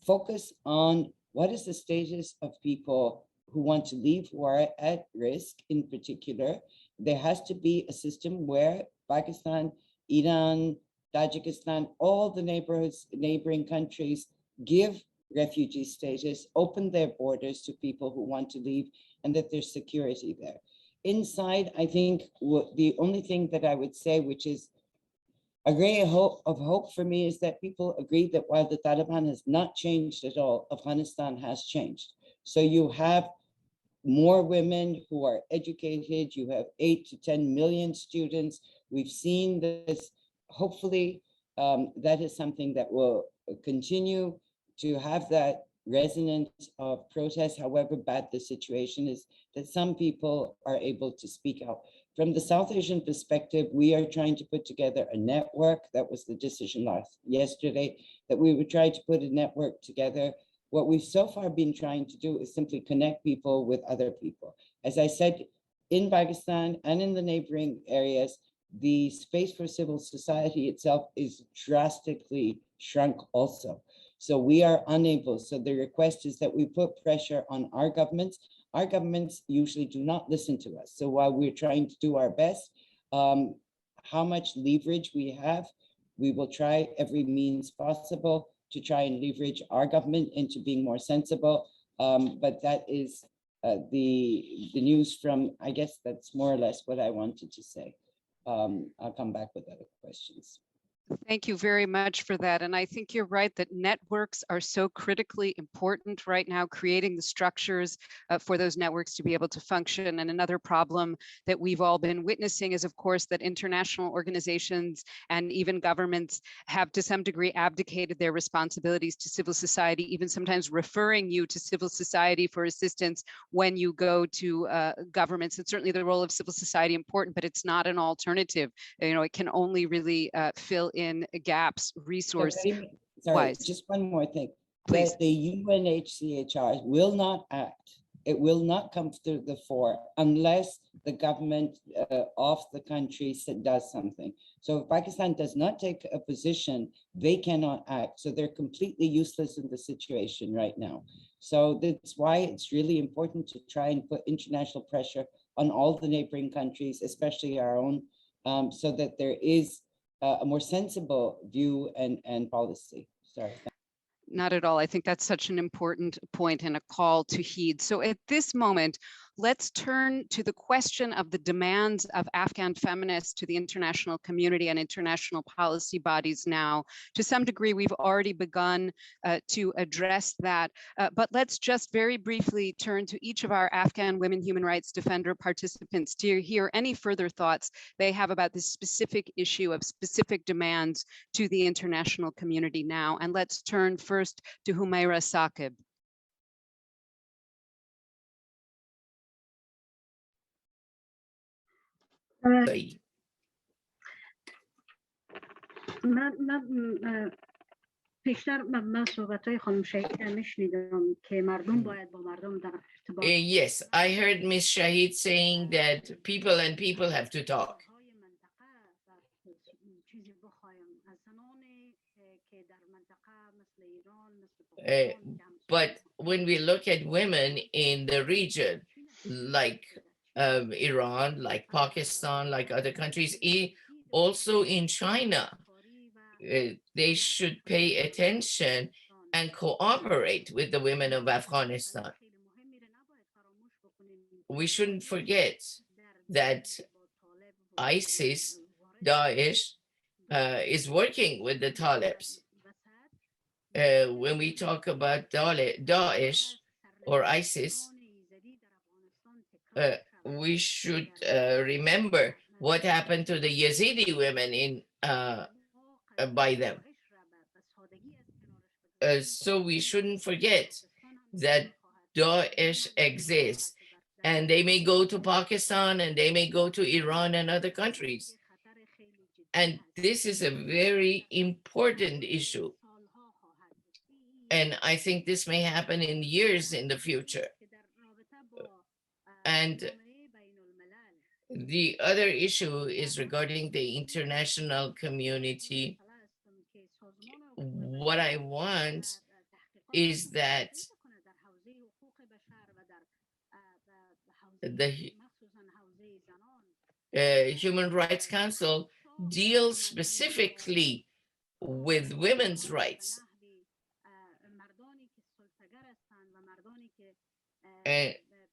focus on what is the status of people who want to leave, who are at risk in particular. There has to be a system where Pakistan, Iran, Tajikistan, all the neighboring countries give refugee status, open their borders to people who want to leave, and that there's security there. Inside, I think the only thing that I would say, which is a ray of hope for me, is that people agree that while the Taliban has not changed at all, Afghanistan has changed. So you have more women who are educated, you have 8 to 10 million students. We've seen this. Hopefully, that is something that will continue to have that resonance of protest, however bad the situation is, that some people are able to speak out. From the South Asian perspective, we are trying to put together a network. That was the decision yesterday, that we would try to put a network together. What we've so far been trying to do is simply connect people with other people. As I said, in Pakistan and in the neighboring areas, the space for civil society itself is drastically shrunk also. So we are unable. So the request is that we put pressure on our governments. Our governments usually do not listen to us. So while we're trying to do our best, how much leverage we have, we will try every means possible to try and leverage our government into being more sensible. But that is the news from, I guess that's more or less what I wanted to say. I'll come back with other questions. Thank you very much for that. And I think you're right that networks are so critically important right now, creating the structures for those networks to be able to function. And another problem that we've all been witnessing is, of course, that international organizations and even governments have to some degree abdicated their responsibilities to civil society, even sometimes referring you to civil society for assistance when you go to governments. And certainly the role of civil society important, but it's not an alternative. You know, it can only really fill in gaps resource Sorry, just one more thing. Please. That the UNHCHR will not act. It will not come to the fore unless the government of the country does something. So if Pakistan does not take a position, they cannot act. So they're completely useless in the situation right now. So that's why it's really important to try and put international pressure on all the neighboring countries, especially our own, so that there is a more sensible view and policy. Sorry. Not at all. I think that's such an important point and a call to heed. So at this moment, let's turn to the question of the demands of Afghan feminists to the international community and international policy bodies now. To some degree, we've already begun to address that, but let's just very briefly turn to each of our Afghan women human rights defender participants to hear any further thoughts they have about this specific issue of specific demands to the international community now. And let's turn first to Humaira Saqib. من پیشتر من صحبت‌های خانم میشنیدم که مردم باید با مردم در ارتباط. Yes, I heard Ms. Shahid saying that people and people have to talk. But when we look at women in the region, like Iran, like Pakistan, like other countries, also in China, they should pay attention and cooperate with the women of Afghanistan. We shouldn't forget that ISIS, Daesh, is working with the Talibs. When we talk about Daesh or ISIS, we should remember what happened to the Yazidi women by them. So we shouldn't forget that Daesh exists, and they may go to Pakistan and they may go to Iran and other countries. And this is a very important issue. And I think this may happen in years in the future. And the other issue is regarding the international community. What I want is that the Human Rights Council deals specifically with women's rights.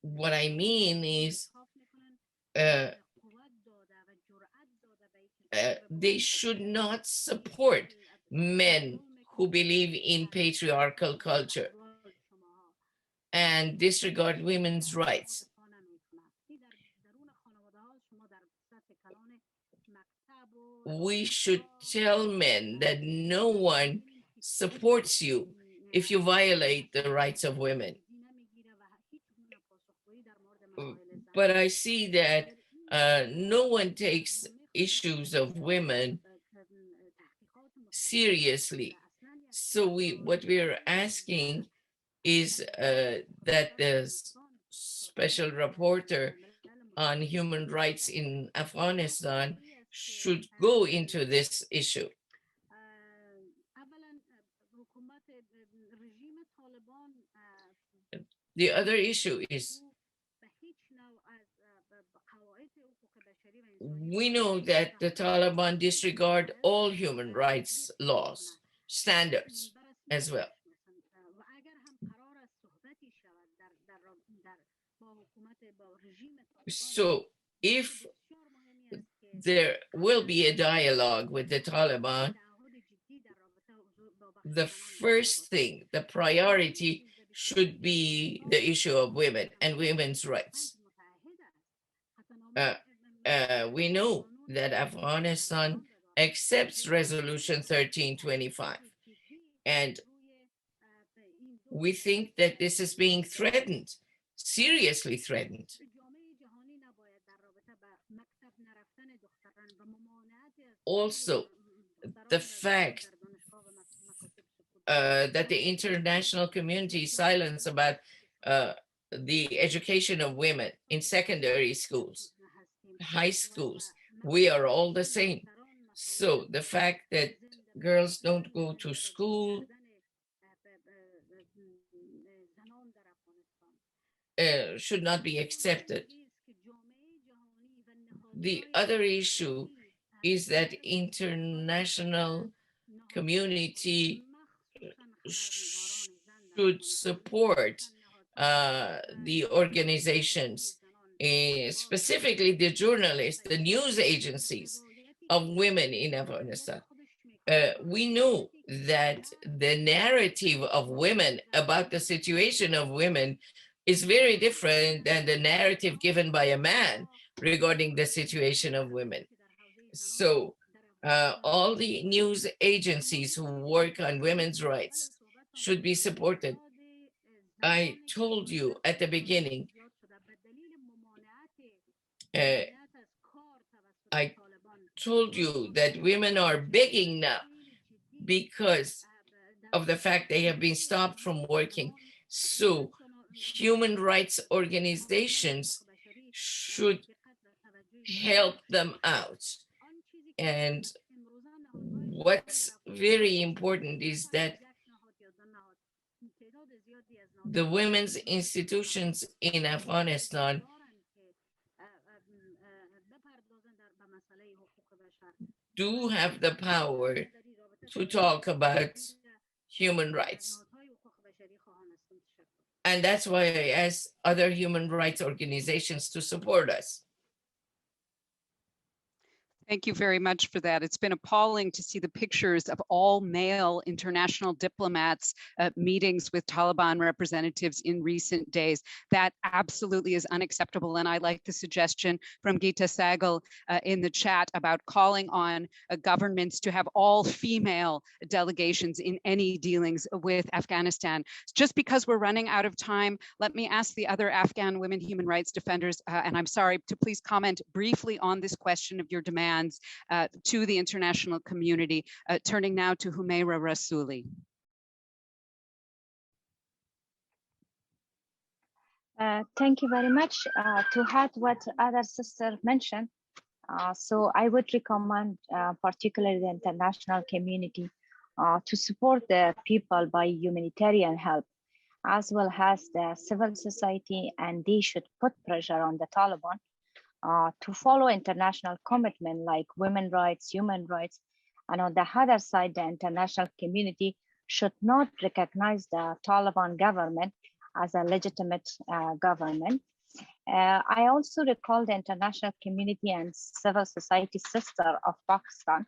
What I mean is they should not support men who believe in patriarchal culture and disregard women's rights. We should tell men that no one supports you if you violate the rights of women. But I see that no one takes issues of women seriously. So what we are asking is that the special rapporteur on human rights in Afghanistan should go into this issue. The other issue is we know that the Taliban disregard all human rights laws, standards as well. So if there will be a dialogue with the Taliban, the first thing, the priority should be the issue of women and women's rights. We know that Afghanistan accepts Resolution 1325, and we think that this is being threatened, seriously threatened. Also, the fact that the international community is silent about the education of women in secondary schools, high schools, we are all the same. So the fact that girls don't go to school should not be accepted. The other issue is that international community should support the organizations, specifically the journalists, the news agencies of women in Afghanistan. We know that the narrative of women about the situation of women is very different than the narrative given by a man regarding the situation of women. So all the news agencies who work on women's rights should be supported. I told you at the beginning, I told you that women are begging now because of the fact they have been stopped from working. So human rights organizations should help them out. And what's very important is that the women's institutions in Afghanistan do have the power to talk about human rights. And that's why I ask other human rights organizations to support us. Thank you very much for that. It's been appalling to see the pictures of all male international diplomats meetings with Taliban representatives in recent days. That absolutely is unacceptable. And I like the suggestion from Geeta Sahgal in the chat about calling on governments to have all female delegations in any dealings with Afghanistan. Just because we're running out of time, let me ask the other Afghan women human rights defenders, and I'm sorry, to please comment briefly on this question of your demand to the international community, turning now to Humaira Rasuli. Thank you very much. To add what other sister mentioned, so I would recommend particularly the international community to support the people by humanitarian help, as well as the civil society, and they should put pressure on the Taliban to follow international commitment like women's rights, human rights. And on the other side, the international community should not recognize the Taliban government as a legitimate government. I also recall the international community and civil society sister of Pakistan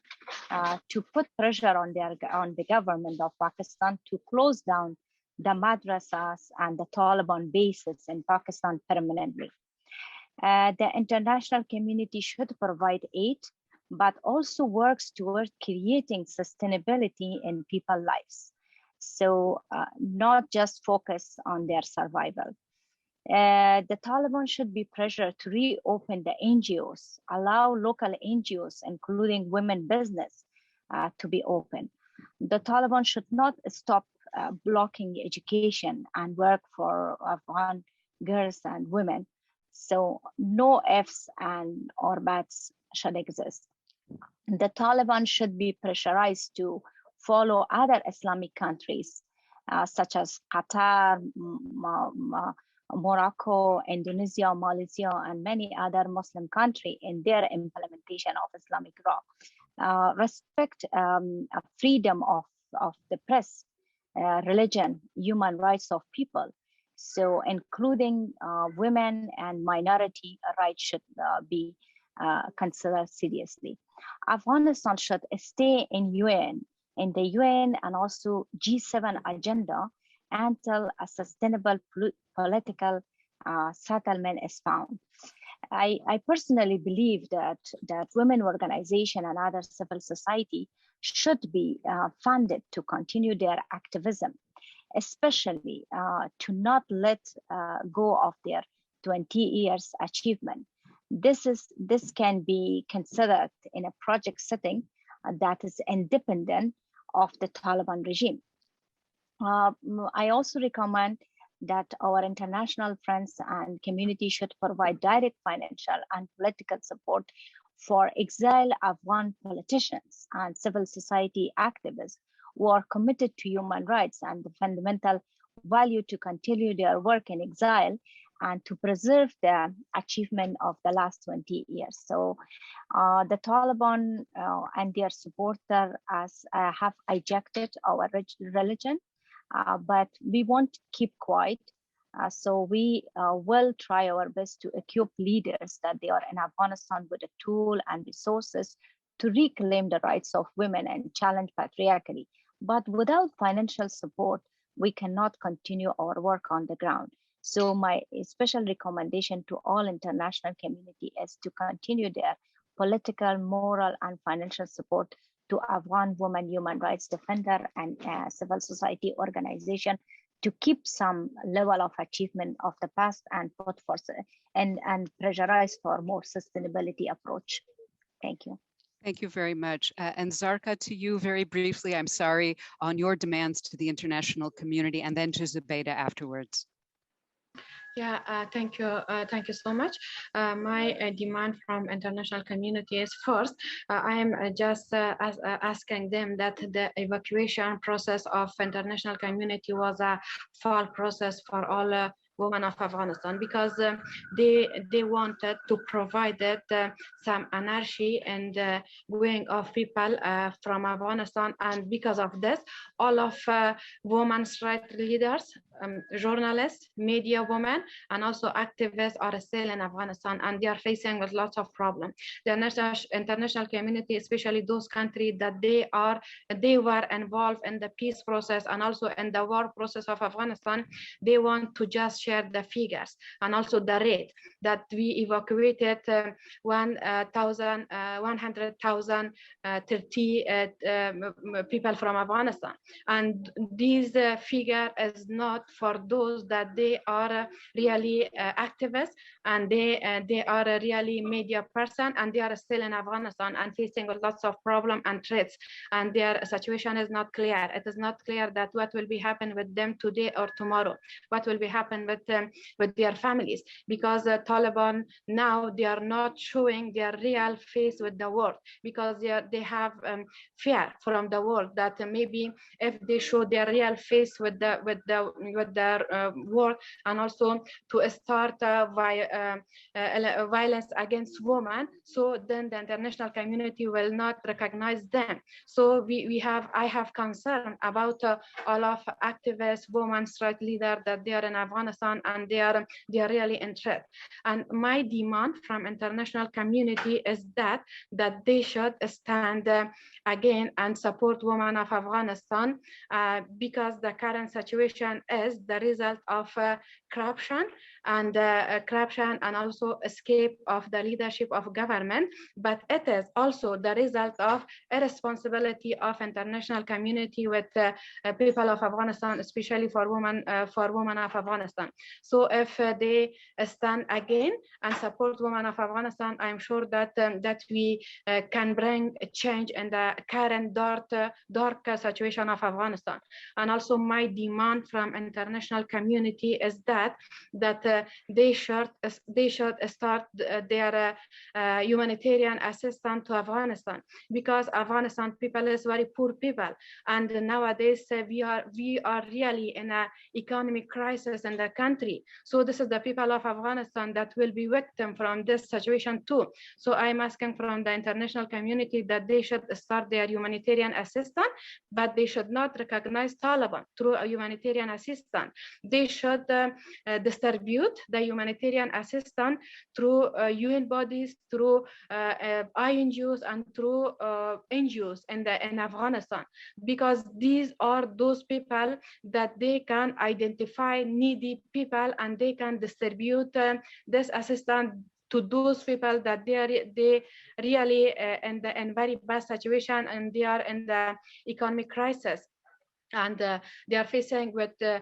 to put pressure on the government of Pakistan to close down the madrasas and the Taliban bases in Pakistan permanently. The international community should provide aid, but also works toward creating sustainability in people's lives. So not just focus on their survival. The Taliban should be pressured to reopen the NGOs, allow local NGOs, including women business, to be open. The Taliban should not stop blocking education and work for Afghan girls and women. So no ifs and or buts should exist. The Taliban should be pressurized to follow other Islamic countries, such as Qatar, Morocco, Indonesia, Malaysia, and many other Muslim countries in their implementation of Islamic law. Respect freedom of the press, religion, human rights of people. So including women and minority rights should be considered seriously. Afghanistan should stay in the UN and also G7 agenda until a sustainable political settlement is found. I personally believe that women organization and other civil society should be funded to continue their activism, especially to not let go of their 20 years achievement. This can be considered in a project setting that is independent of the Taliban regime. I also recommend that our international friends and community should provide direct financial and political support for exiled Afghan politicians and civil society activists who are committed to human rights and the fundamental value to continue their work in exile and to preserve the achievement of the last 20 years. So the Taliban and their supporters have hijacked our religion, but we won't keep quiet. So we will try our best to equip leaders that they are in Afghanistan with a tool and resources to reclaim the rights of women and challenge patriarchy. But without financial support, we cannot continue our work on the ground. So my special recommendation to all international community is to continue their political, moral, and financial support to Afghan women human rights defender and civil society organization to keep some level of achievement of the past and put for and pressurize for more sustainability approach. Thank you. Thank you very much. And Zarqa, to you very briefly, I'm sorry, on your demands to the international community, and then to Zubaydah afterwards. Yeah, thank you so much. My demand from international community is first, I am just asking them that the evacuation process of international community was a full process for all women of Afghanistan, because they wanted to provide some energy and going of people from Afghanistan, and because of this, all of women's rights leaders, journalists, media women, and also activists are still in Afghanistan, and they are facing with lots of problems. The international community, especially those countries that they were involved in the peace process and also in the war process of Afghanistan, they want to just share the figures and also the rate that we evacuated 100,000 people from Afghanistan, and this figure is not for those that they are really activists and they are a really media person, and they are still in Afghanistan and facing lots of problems and threats, and their situation is not clear. It is not clear that what will be happen with them today or tomorrow, what will be happen with their families, because the Taliban now they are not showing their real face with the world, because they have fear from the world that maybe if they show their real face with their world, and also to start violence against women, so then the international community will not recognize them. So I have concern about all of activists, women's rights leaders that they are in Afghanistan, Afghanistan, and they are really in threat. And my demand from international community is that they should stand again and support women of Afghanistan, because the current situation is the result of corruption and also escape of the leadership of government, but it is also the result of irresponsibility of international community with people of Afghanistan, especially for women of Afghanistan. So if they stand again and support women of Afghanistan, I'm sure that that we can bring a change in the current dark situation of Afghanistan. And also my demand from international community is that they should start their humanitarian assistance to Afghanistan, because Afghanistan people is very poor people, and nowadays we are really in an economic crisis in the country. So this is the people of Afghanistan that will be victim from this situation too. So I'm asking from the international community that they should start their humanitarian assistance, but they should not recognize Taliban through a humanitarian assistance. They should distribute the humanitarian assistance through UN bodies, through INGOs, and through NGOs in Afghanistan, because these are those people that they can identify needy people and they can distribute this assistance to those people that they really in very bad situation, and they are in the economic crisis, and they are facing with the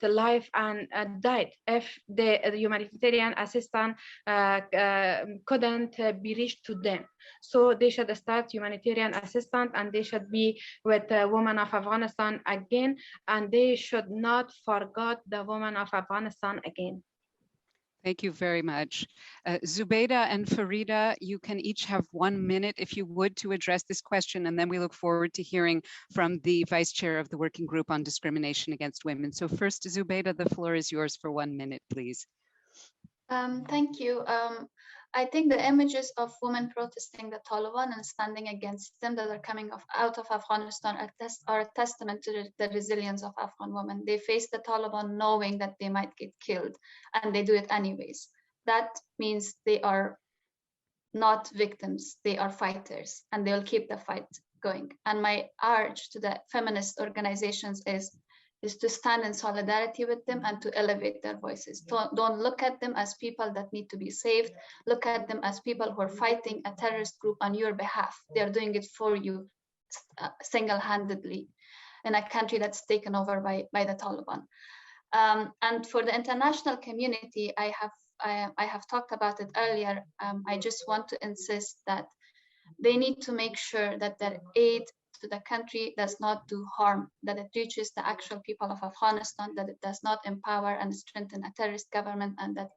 life and death if the humanitarian assistance couldn't be reached to them. So they should start humanitarian assistance, and they should be with the women of Afghanistan again, and they should not forget the women of Afghanistan again. Thank you very much. Zubaida and Farida, you can each have 1 minute, if you would, to address this question, and then we look forward to hearing from the Vice Chair of the Working Group on Discrimination Against Women. So first, Zubaida, the floor is yours for 1 minute, please. Thank you. I think the images of women protesting the Taliban and standing against them that are coming out of Afghanistan are a testament to the resilience of Afghan women. They face the Taliban knowing that they might get killed, and they do it anyways. That means they are not victims, they are fighters, and they'll keep the fight going. And my urge to the feminist organizations is to stand in solidarity with them and to elevate their voices. Don't look at them as people that need to be saved. Look at them as people who are fighting a terrorist group on your behalf. They're doing it for you single-handedly in a country that's taken over by the Taliban. And for the international community, I have talked about it earlier. I just want to insist that they need to make sure that their aid to the country does not do harm, that it reaches the actual people of Afghanistan, that it does not empower and strengthen a terrorist government, and that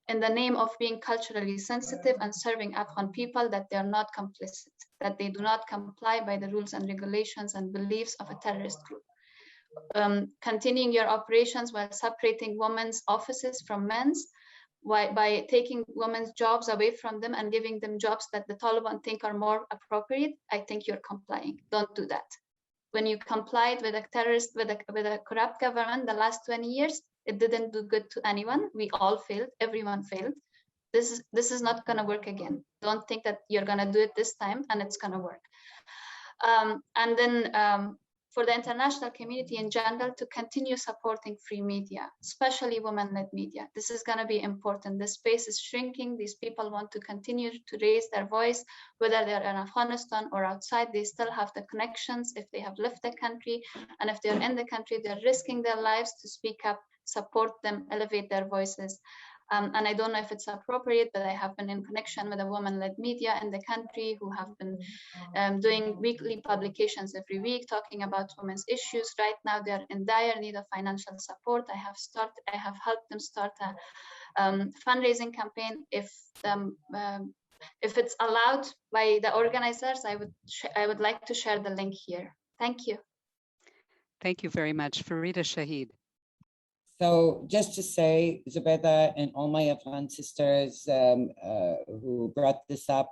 in the name of being culturally sensitive and serving Afghan people, that they are not complicit, that they do not comply by the rules and regulations and beliefs of a terrorist group. Continuing your operations while separating women's offices from men's, by taking women's jobs away from them and giving them jobs that the Taliban think are more appropriate, I think you're complying. Don't do that. When you complied with a terrorist, with a corrupt government the last 20 years, it didn't do good to anyone. We all failed. Everyone failed. This is not going to work again. Don't think that you're going to do it this time and it's going to work. And then for the international community in general to continue supporting free media, especially women-led media. This is going to be important. The space is shrinking. These people want to continue to raise their voice, whether they're in Afghanistan or outside. They still have the connections if they have left the country. And if they're in the country, they're risking their lives to speak up, support them, elevate their voices. And I don't know if it's appropriate, but I have been in connection with a woman-led media in the country who have been doing weekly publications every week talking about women's issues. Right now, they're in dire need of financial support. I have helped them start a fundraising campaign. If it's allowed by the organizers, I would like to share the link here. Thank you. Thank you very much, Farida Shahid. So just to say, Zubaida and all my Afghan sisters who brought this up,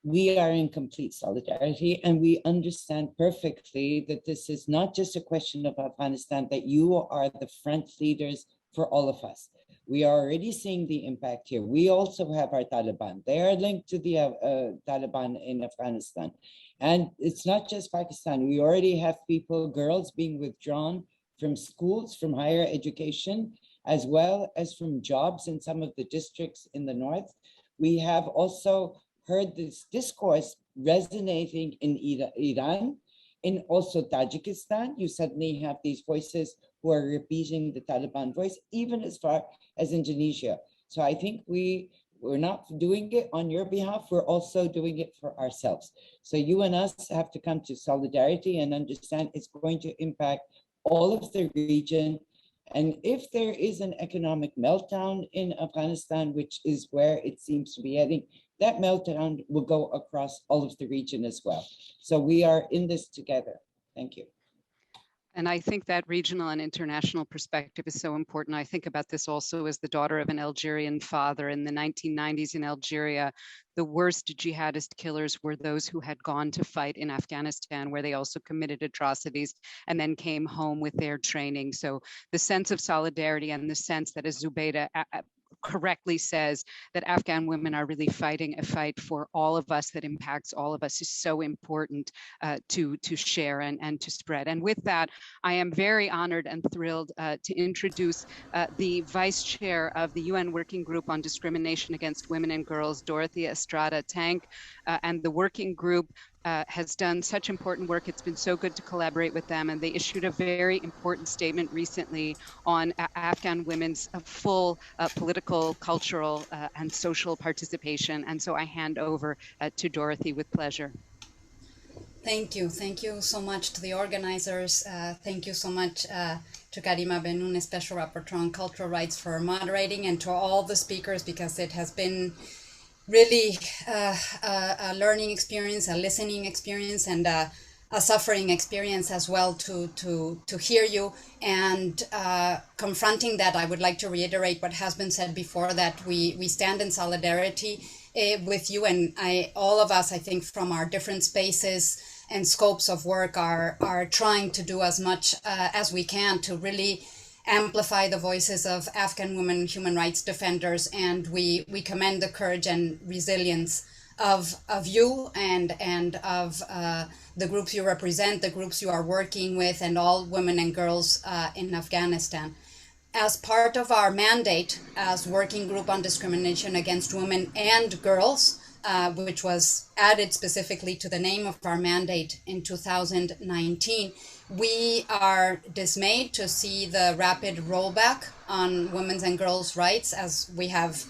we are in complete solidarity, and we understand perfectly that this is not just a question of Afghanistan, that you are the front leaders for all of us. We are already seeing the impact here. We also have our Taliban. They are linked to the Taliban in Afghanistan. And it's not just Pakistan. We already have people, girls being withdrawn from schools, from higher education, as well as from jobs in some of the districts in the north. We have also heard this discourse resonating in Iran, in also Tajikistan. You suddenly have these voices who are repeating the Taliban voice, even as far as Indonesia. So I think we're not doing it on your behalf, we're also doing it for ourselves. So you and us have to come to solidarity and understand it's going to impact all of the region. And if there is an economic meltdown in Afghanistan, which is where it seems to be heading, that meltdown will go across all of the region as well. So we are in this together. Thank you. And I think that regional and international perspective is so important. I think about this also as the daughter of an Algerian father. In the 1990s in Algeria, the worst jihadist killers were those who had gone to fight in Afghanistan, where they also committed atrocities and then came home with their training. So the sense of solidarity and the sense that, as Zubaydah correctly says, that Afghan women are really fighting a fight for all of us that impacts all of us is so important to share and to spread. And with that, I am very honored and thrilled to introduce the Vice Chair of the UN Working Group on Discrimination Against Women and Girls, Dorothy Estrada Tank, and the working group has done such important work. It's been so good to collaborate with them, and they issued a very important statement recently on Afghan women's full political, cultural, and social participation. And so I hand over to Dorothy with pleasure. Thank you. Thank you so much to the organizers. Thank you so much to Karima Benoun, Special Rapporteur on Cultural Rights, for moderating, and to all the speakers, because it has been really a learning experience, a listening experience, and a suffering experience as well to hear you. And confronting that, I would like to reiterate what has been said before, that we stand in solidarity with you, and all of us, I think, from our different spaces and scopes of work are trying to do as much as we can to really amplify the voices of Afghan women human rights defenders. And we commend the courage and resilience of you and of the groups you represent, the groups you are working with, and all women and girls in Afghanistan. As part of our mandate as Working Group on Discrimination Against Women and Girls, which was added specifically to the name of our mandate in 2019, we are dismayed to see the rapid rollback on women's and girls' rights, as we have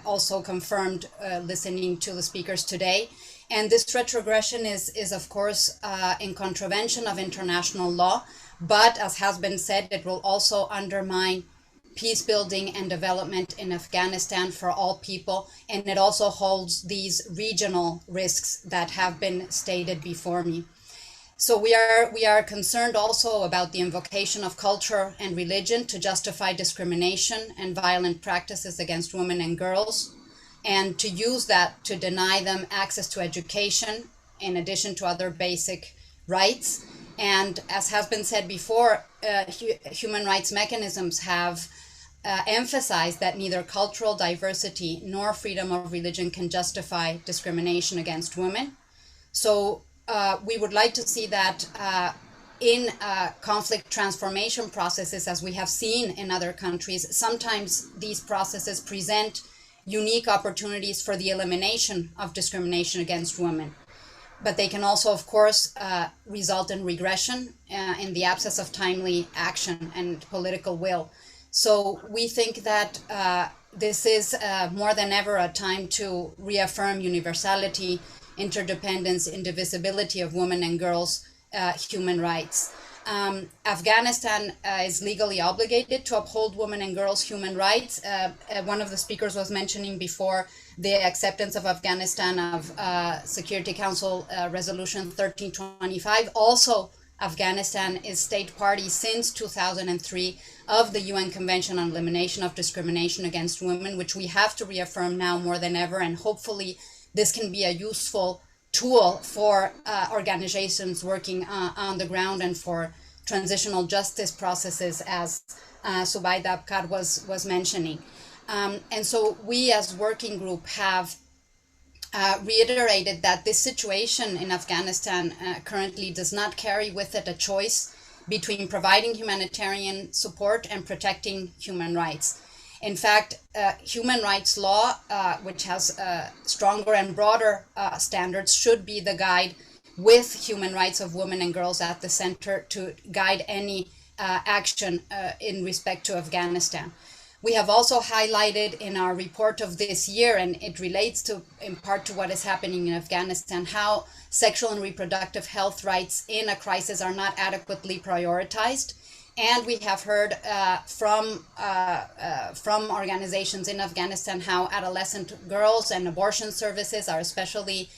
also confirmed listening to the speakers today. And this retrogression is of course in contravention of international law, but as has been said, it will also undermine peace building and development in Afghanistan for all people. And it also holds these regional risks that have been stated before me. So we are concerned also about the invocation of culture and religion to justify discrimination and violent practices against women and girls, and to use that to deny them access to education, in addition to other basic rights. And as has been said before, human rights mechanisms have emphasized that neither cultural diversity nor freedom of religion can justify discrimination against women. So we would like to see that in conflict transformation processes, as we have seen in other countries, sometimes these processes present unique opportunities for the elimination of discrimination against women. But they can also, of course, result in regression in the absence of timely action and political will. So we think that this is more than ever a time to reaffirm universality, interdependence, indivisibility of women and girls' human rights. Afghanistan is legally obligated to uphold women and girls' human rights. One of the speakers was mentioning before the acceptance of Afghanistan of Security Council Resolution 1325. Also, Afghanistan is state party since 2003 of the UN Convention on Elimination of Discrimination Against Women, which we have to reaffirm now more than ever, and hopefully this can be a useful tool for organizations working on the ground and for transitional justice processes, as Subaida Abkar was mentioning. And so we as working group have reiterated that this situation in Afghanistan currently does not carry with it a choice between providing humanitarian support and protecting human rights. In fact, human rights law, which has stronger and broader standards, should be the guide, with human rights of women and girls at the center, to guide any action in respect to Afghanistan. We have also highlighted in our report of this year, and it relates to, in part, to what is happening in Afghanistan, how sexual and reproductive health rights in a crisis are not adequately prioritized. And we have heard from organizations in Afghanistan how adolescent girls and abortion services are especially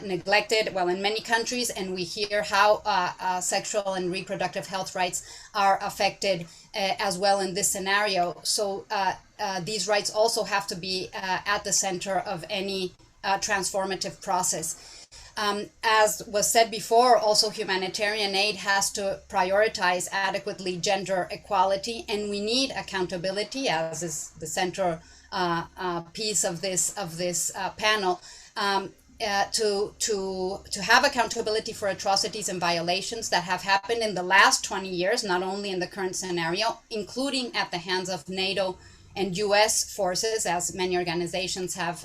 neglected, well, in many countries, and we hear how sexual and reproductive health rights are affected as well in this scenario. So these rights also have to be at the center of any transformative process. As was said before, also humanitarian aid has to prioritize adequately gender equality, and we need accountability, as is the central piece of this panel, to have accountability for atrocities and violations that have happened in the last 20 years, not only in the current scenario, including at the hands of NATO and US forces, as many organizations have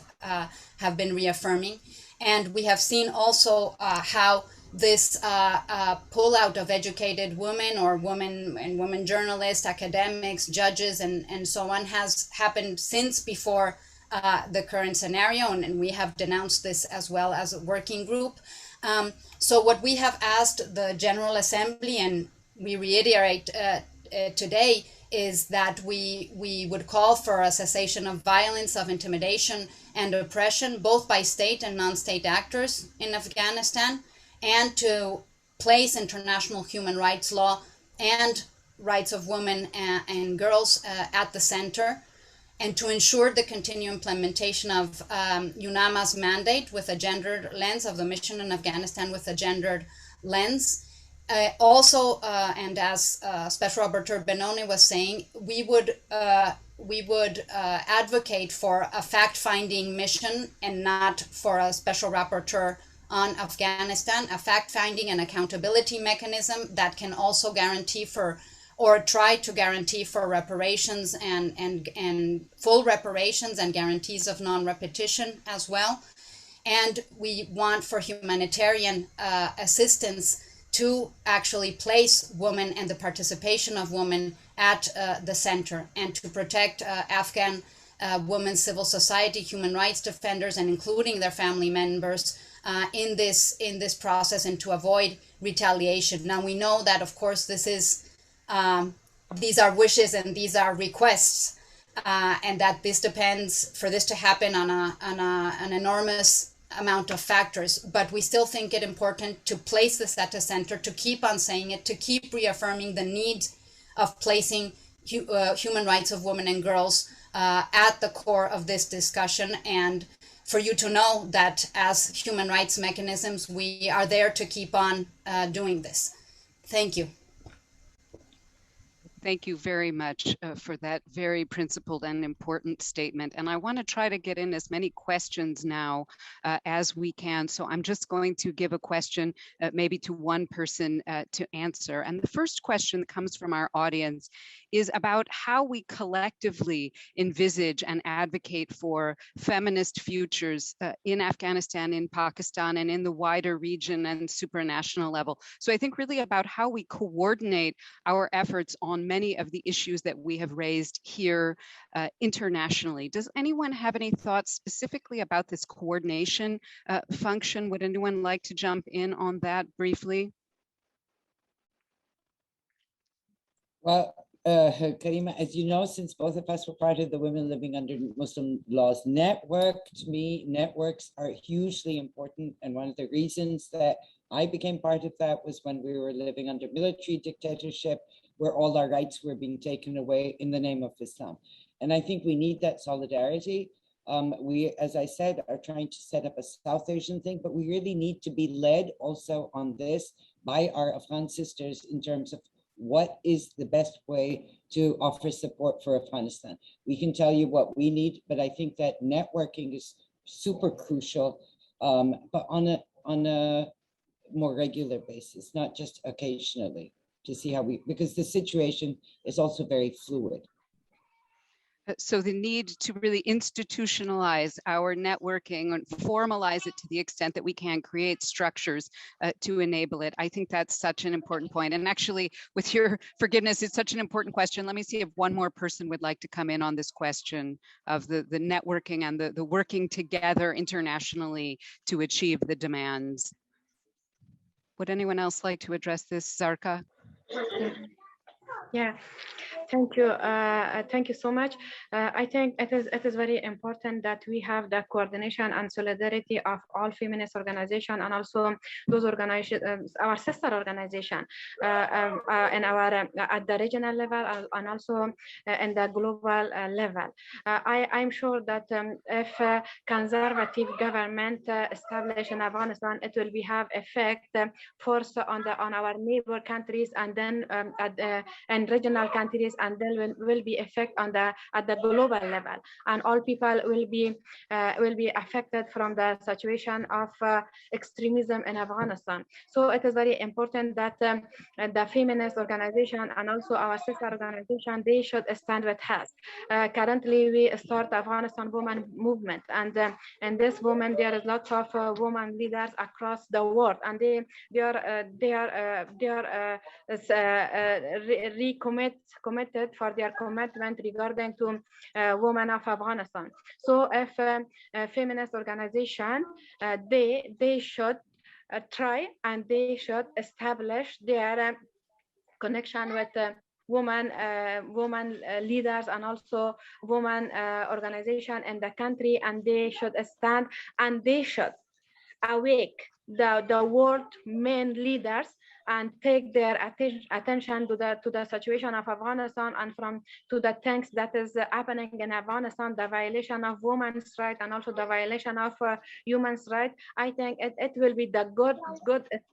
been reaffirming. And we have seen also how this pullout of educated women or women journalists, academics, judges, and so on has happened since before the current scenario, and we have denounced this as well as a working group. So what we have asked the General Assembly, and we reiterate today, is that we would call for a cessation of violence, of intimidation and oppression, both by state and non-state actors in Afghanistan, and to place international human rights law and rights of women and girls at the center, and to ensure the continued implementation of UNAMA's mandate with a gendered lens, of the mission in Afghanistan with a gendered lens. Also, and as Special Rapporteur Benoni was saying, we would advocate for a fact-finding mission and not for a special rapporteur on Afghanistan, a fact-finding and accountability mechanism that can also guarantee for, or try to guarantee for, reparations and full reparations and guarantees of non-repetition as well. And we want for humanitarian assistance to actually place women and the participation of women at the center, and to protect Afghan women, civil society, human rights defenders, and including their family members in this process, and to avoid retaliation. Now, we know that, of course, this is these are wishes and these are requests, and that this depends, for this to happen, on an enormous amount of factors, but we still think it important to place this at the center, to keep on saying it, to keep reaffirming the need of placing human rights of women and girls at the core of this discussion, and for you to know that as human rights mechanisms, we are there to keep on doing this. Thank you. Thank you very much for that very principled and important statement. And I want to try to get in as many questions now as we can. So I'm just going to give a question maybe to one person to answer. And the first question that comes from our audience is about how we collectively envisage and advocate for feminist futures in Afghanistan, in Pakistan, and in the wider region and supranational level. So I think really about how we coordinate our efforts on many of the issues that we have raised here internationally. Does anyone have any thoughts specifically about this coordination function? Would anyone like to jump in on that briefly? Well, Karima, as you know, since both of us were part of the Women Living Under Muslim Laws Network, to me, networks are hugely important. And one of the reasons that I became part of that was when we were living under military dictatorship, where all our rights were being taken away in the name of Islam. And I think we need that solidarity. We, as I said, are trying to set up a South Asian thing, but we really need to be led also on this by our Afghan sisters in terms of what is the best way to offer support for Afghanistan. We can tell you what we need, but I think that networking is super crucial, but on a more regular basis, not just occasionally, to see how because the situation is also very fluid. So the need to really institutionalize our networking and formalize it to the extent that we can, create structures to enable it. I think that's such an important point. And actually, with your forgiveness, it's such an important question. Let me see if one more person would like to come in on this question of the networking and the working together internationally to achieve the demands. Would anyone else like to address this, Zarka? Yeah, thank you. Thank you so much. I think it is very important that we have the coordination and solidarity of all feminist organizations and also those organizations, our sister organization, in our at the regional level and also in the global level. I'm sure that if conservative government established in Afghanistan, it will have effect first on our neighbor countries and then and regional countries, and then will be effect on at the global level, and all people will be affected from the situation of extremism in Afghanistan. So it is very important that the feminist organization and also our sister organization, they should stand with us. Currently, we start Afghanistan women movement, and this woman, there is lots of women leaders across the world, and they are committed for their commitment regarding to women of Afghanistan. So if feminist organization, they should try and they should establish their connection with women leaders and also women organization in the country, and they should stand and they should awake the world main leaders and take their attention to the situation of Afghanistan and to the things that is happening in Afghanistan, the violation of women's rights and also the violation of human rights. I think it will be the good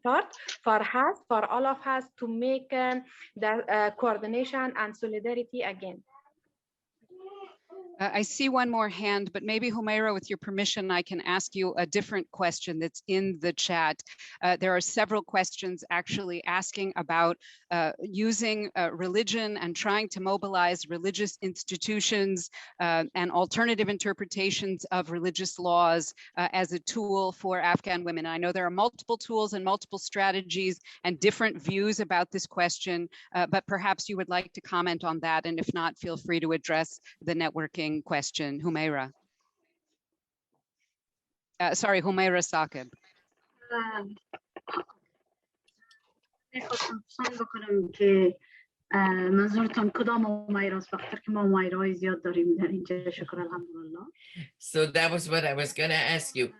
start for us, for all of us, to make the coordination and solidarity again. I see one more hand, but maybe Humaira, with your permission, I can ask you a different question that's in the chat. There are several questions actually asking about using religion and trying to mobilize religious institutions and alternative interpretations of religious laws as a tool for Afghan women. I know there are multiple tools and multiple strategies and different views about this question, but perhaps you would like to comment on that, and if not, feel free to address the networking question. Humaira. Sorry, Humaira Saqib. منظورتون کدام اومایراست وقتی که ما اومایرهای زیاد داریم در اینجا شکر الحمدلله. So that was what I was going to ask you.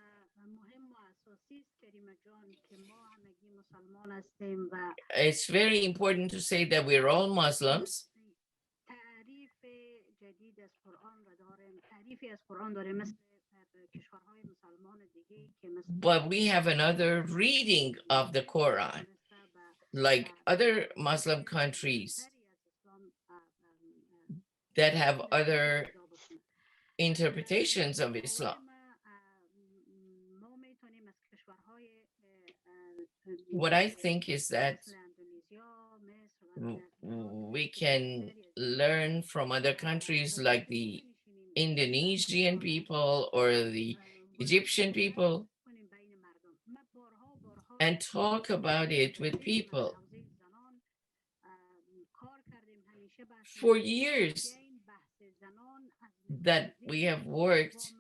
It's very important to say that we're all Muslims. But we have another reading of the Quran, like other Muslim countries that have other interpretations of Islam. What I think is that we can learn from other countries like the Indonesian people or the Egyptian people and talk about it with people. For years that we have worked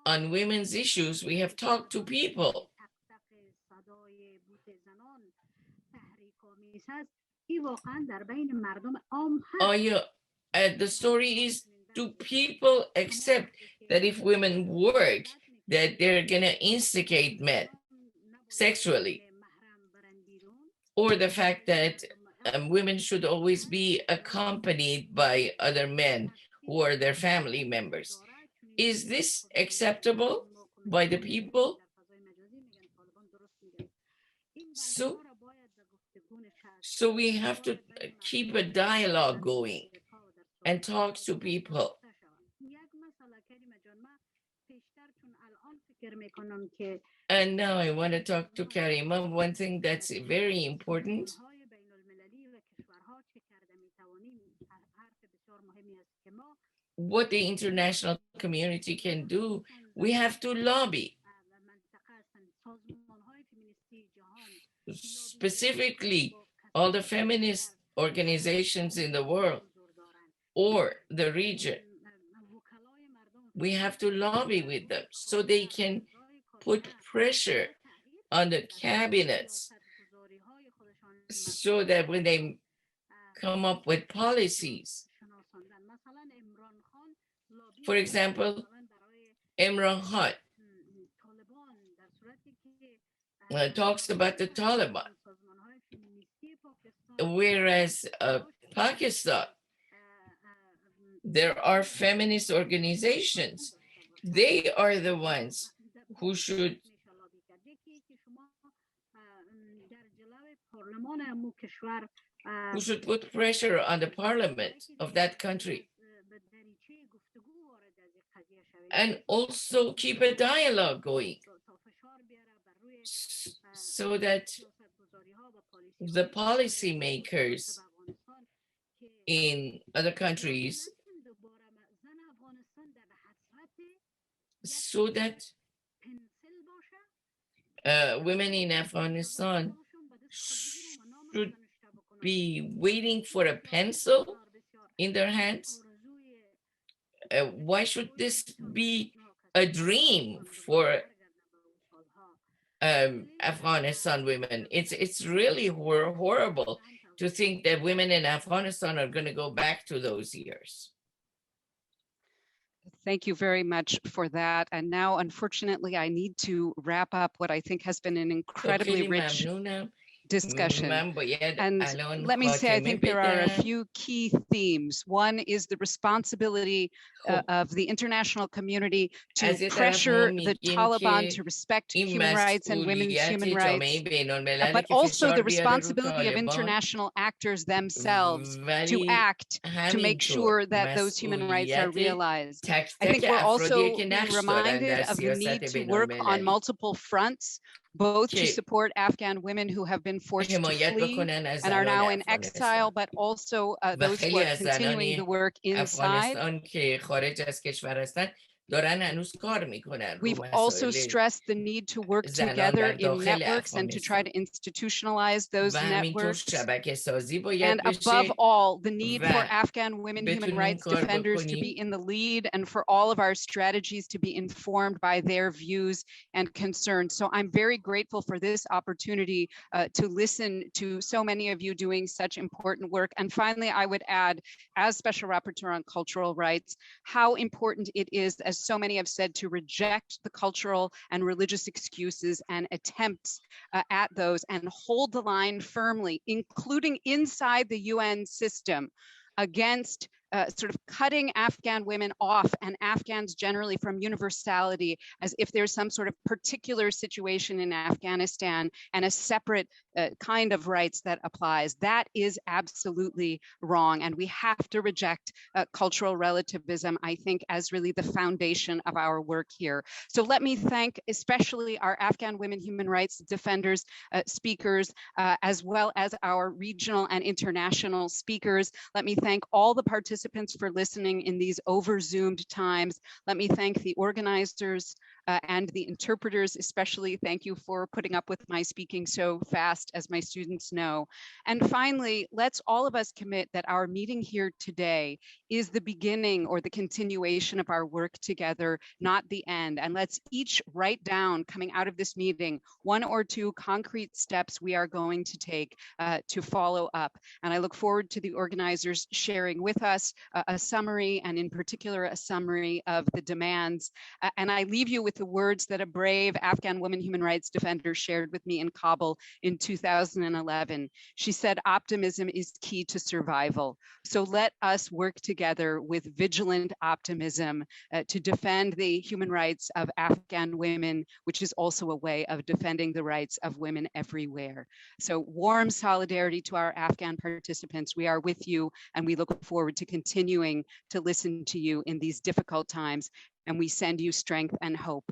on women's issues, we have talked to people. The story is, do people accept that if women work, that they're gonna instigate men sexually? Or the fact that women should always be accompanied by other men who are their family members. Is this acceptable by the people? So we have to keep a dialogue going and talk to people. And now I want to talk to Karima. One thing that's very important, what the international community can do, we have to lobby. Specifically, all the feminist organizations in the world or the region, we have to lobby with them so they can put pressure on the cabinets so that when they come up with policies, for example, Imran Khan talks about the Taliban, whereas Pakistan, there are feminist organizations. They are the ones who should put pressure on the parliament of that country and also keep a dialogue going so that the policymakers in other countries, so that women in Afghanistan should be waiting for a pencil in their hands. Why should this be a dream for Afghanistan women? It's really horrible to think that women in Afghanistan are going to go back to those years. Thank you very much for that. And now, unfortunately, I need to wrap up what I think has been an incredibly rich discussion. And let me say, I think there are a few key themes. One is the responsibility of the international community to pressure the Taliban to respect human rights and women's human rights, but also the responsibility of international actors themselves to act to make sure that those human rights are realized. I think we're also reminded of the need to work on multiple fronts, both to support Afghan women who have been forced to flee and are now in exile, but also those who are continuing the work inside. We've also stressed the need to work together in networks and to try to institutionalize those networks. And above all, the need for Afghan women human rights defenders to be in the lead and for all of our strategies to be informed by their views and concerns. So I'm very grateful for this opportunity to listen to so many of you doing such important work. And finally, I would add, as Special Rapporteur on Cultural Rights, how important it is, as so many have said, to reject the cultural and religious excuses and attempts at those and hold the line firmly, including inside the UN system, against sort of cutting Afghan women off and Afghans generally from universality, as if there's some sort of particular situation in Afghanistan and a separate kind of rights that applies. That is absolutely wrong. And we have to reject cultural relativism, I think, as really the foundation of our work here. So let me thank especially our Afghan women human rights defenders, speakers, as well as our regional and international speakers. Let me thank all the participants for listening in these over-Zoomed times. Let me thank the organizers and the interpreters, especially. Thank you for putting up with my speaking so fast, as my students know. And finally, let's all of us commit that our meeting here today is the beginning or the continuation of our work together, not the end. And let's each write down, coming out of this meeting, 1 or 2 concrete steps we are going to take to follow up. And I look forward to the organizers sharing with us a summary, and in particular, a summary of the demands. And I leave you with with the words that a brave Afghan woman human rights defender shared with me in Kabul in 2011. She said, optimism is key to survival. So let us work together with vigilant optimism to defend the human rights of Afghan women, which is also a way of defending the rights of women everywhere. So warm solidarity to our Afghan participants. We are with you, and we look forward to continuing to listen to you in these difficult times, and we send you strength and hope.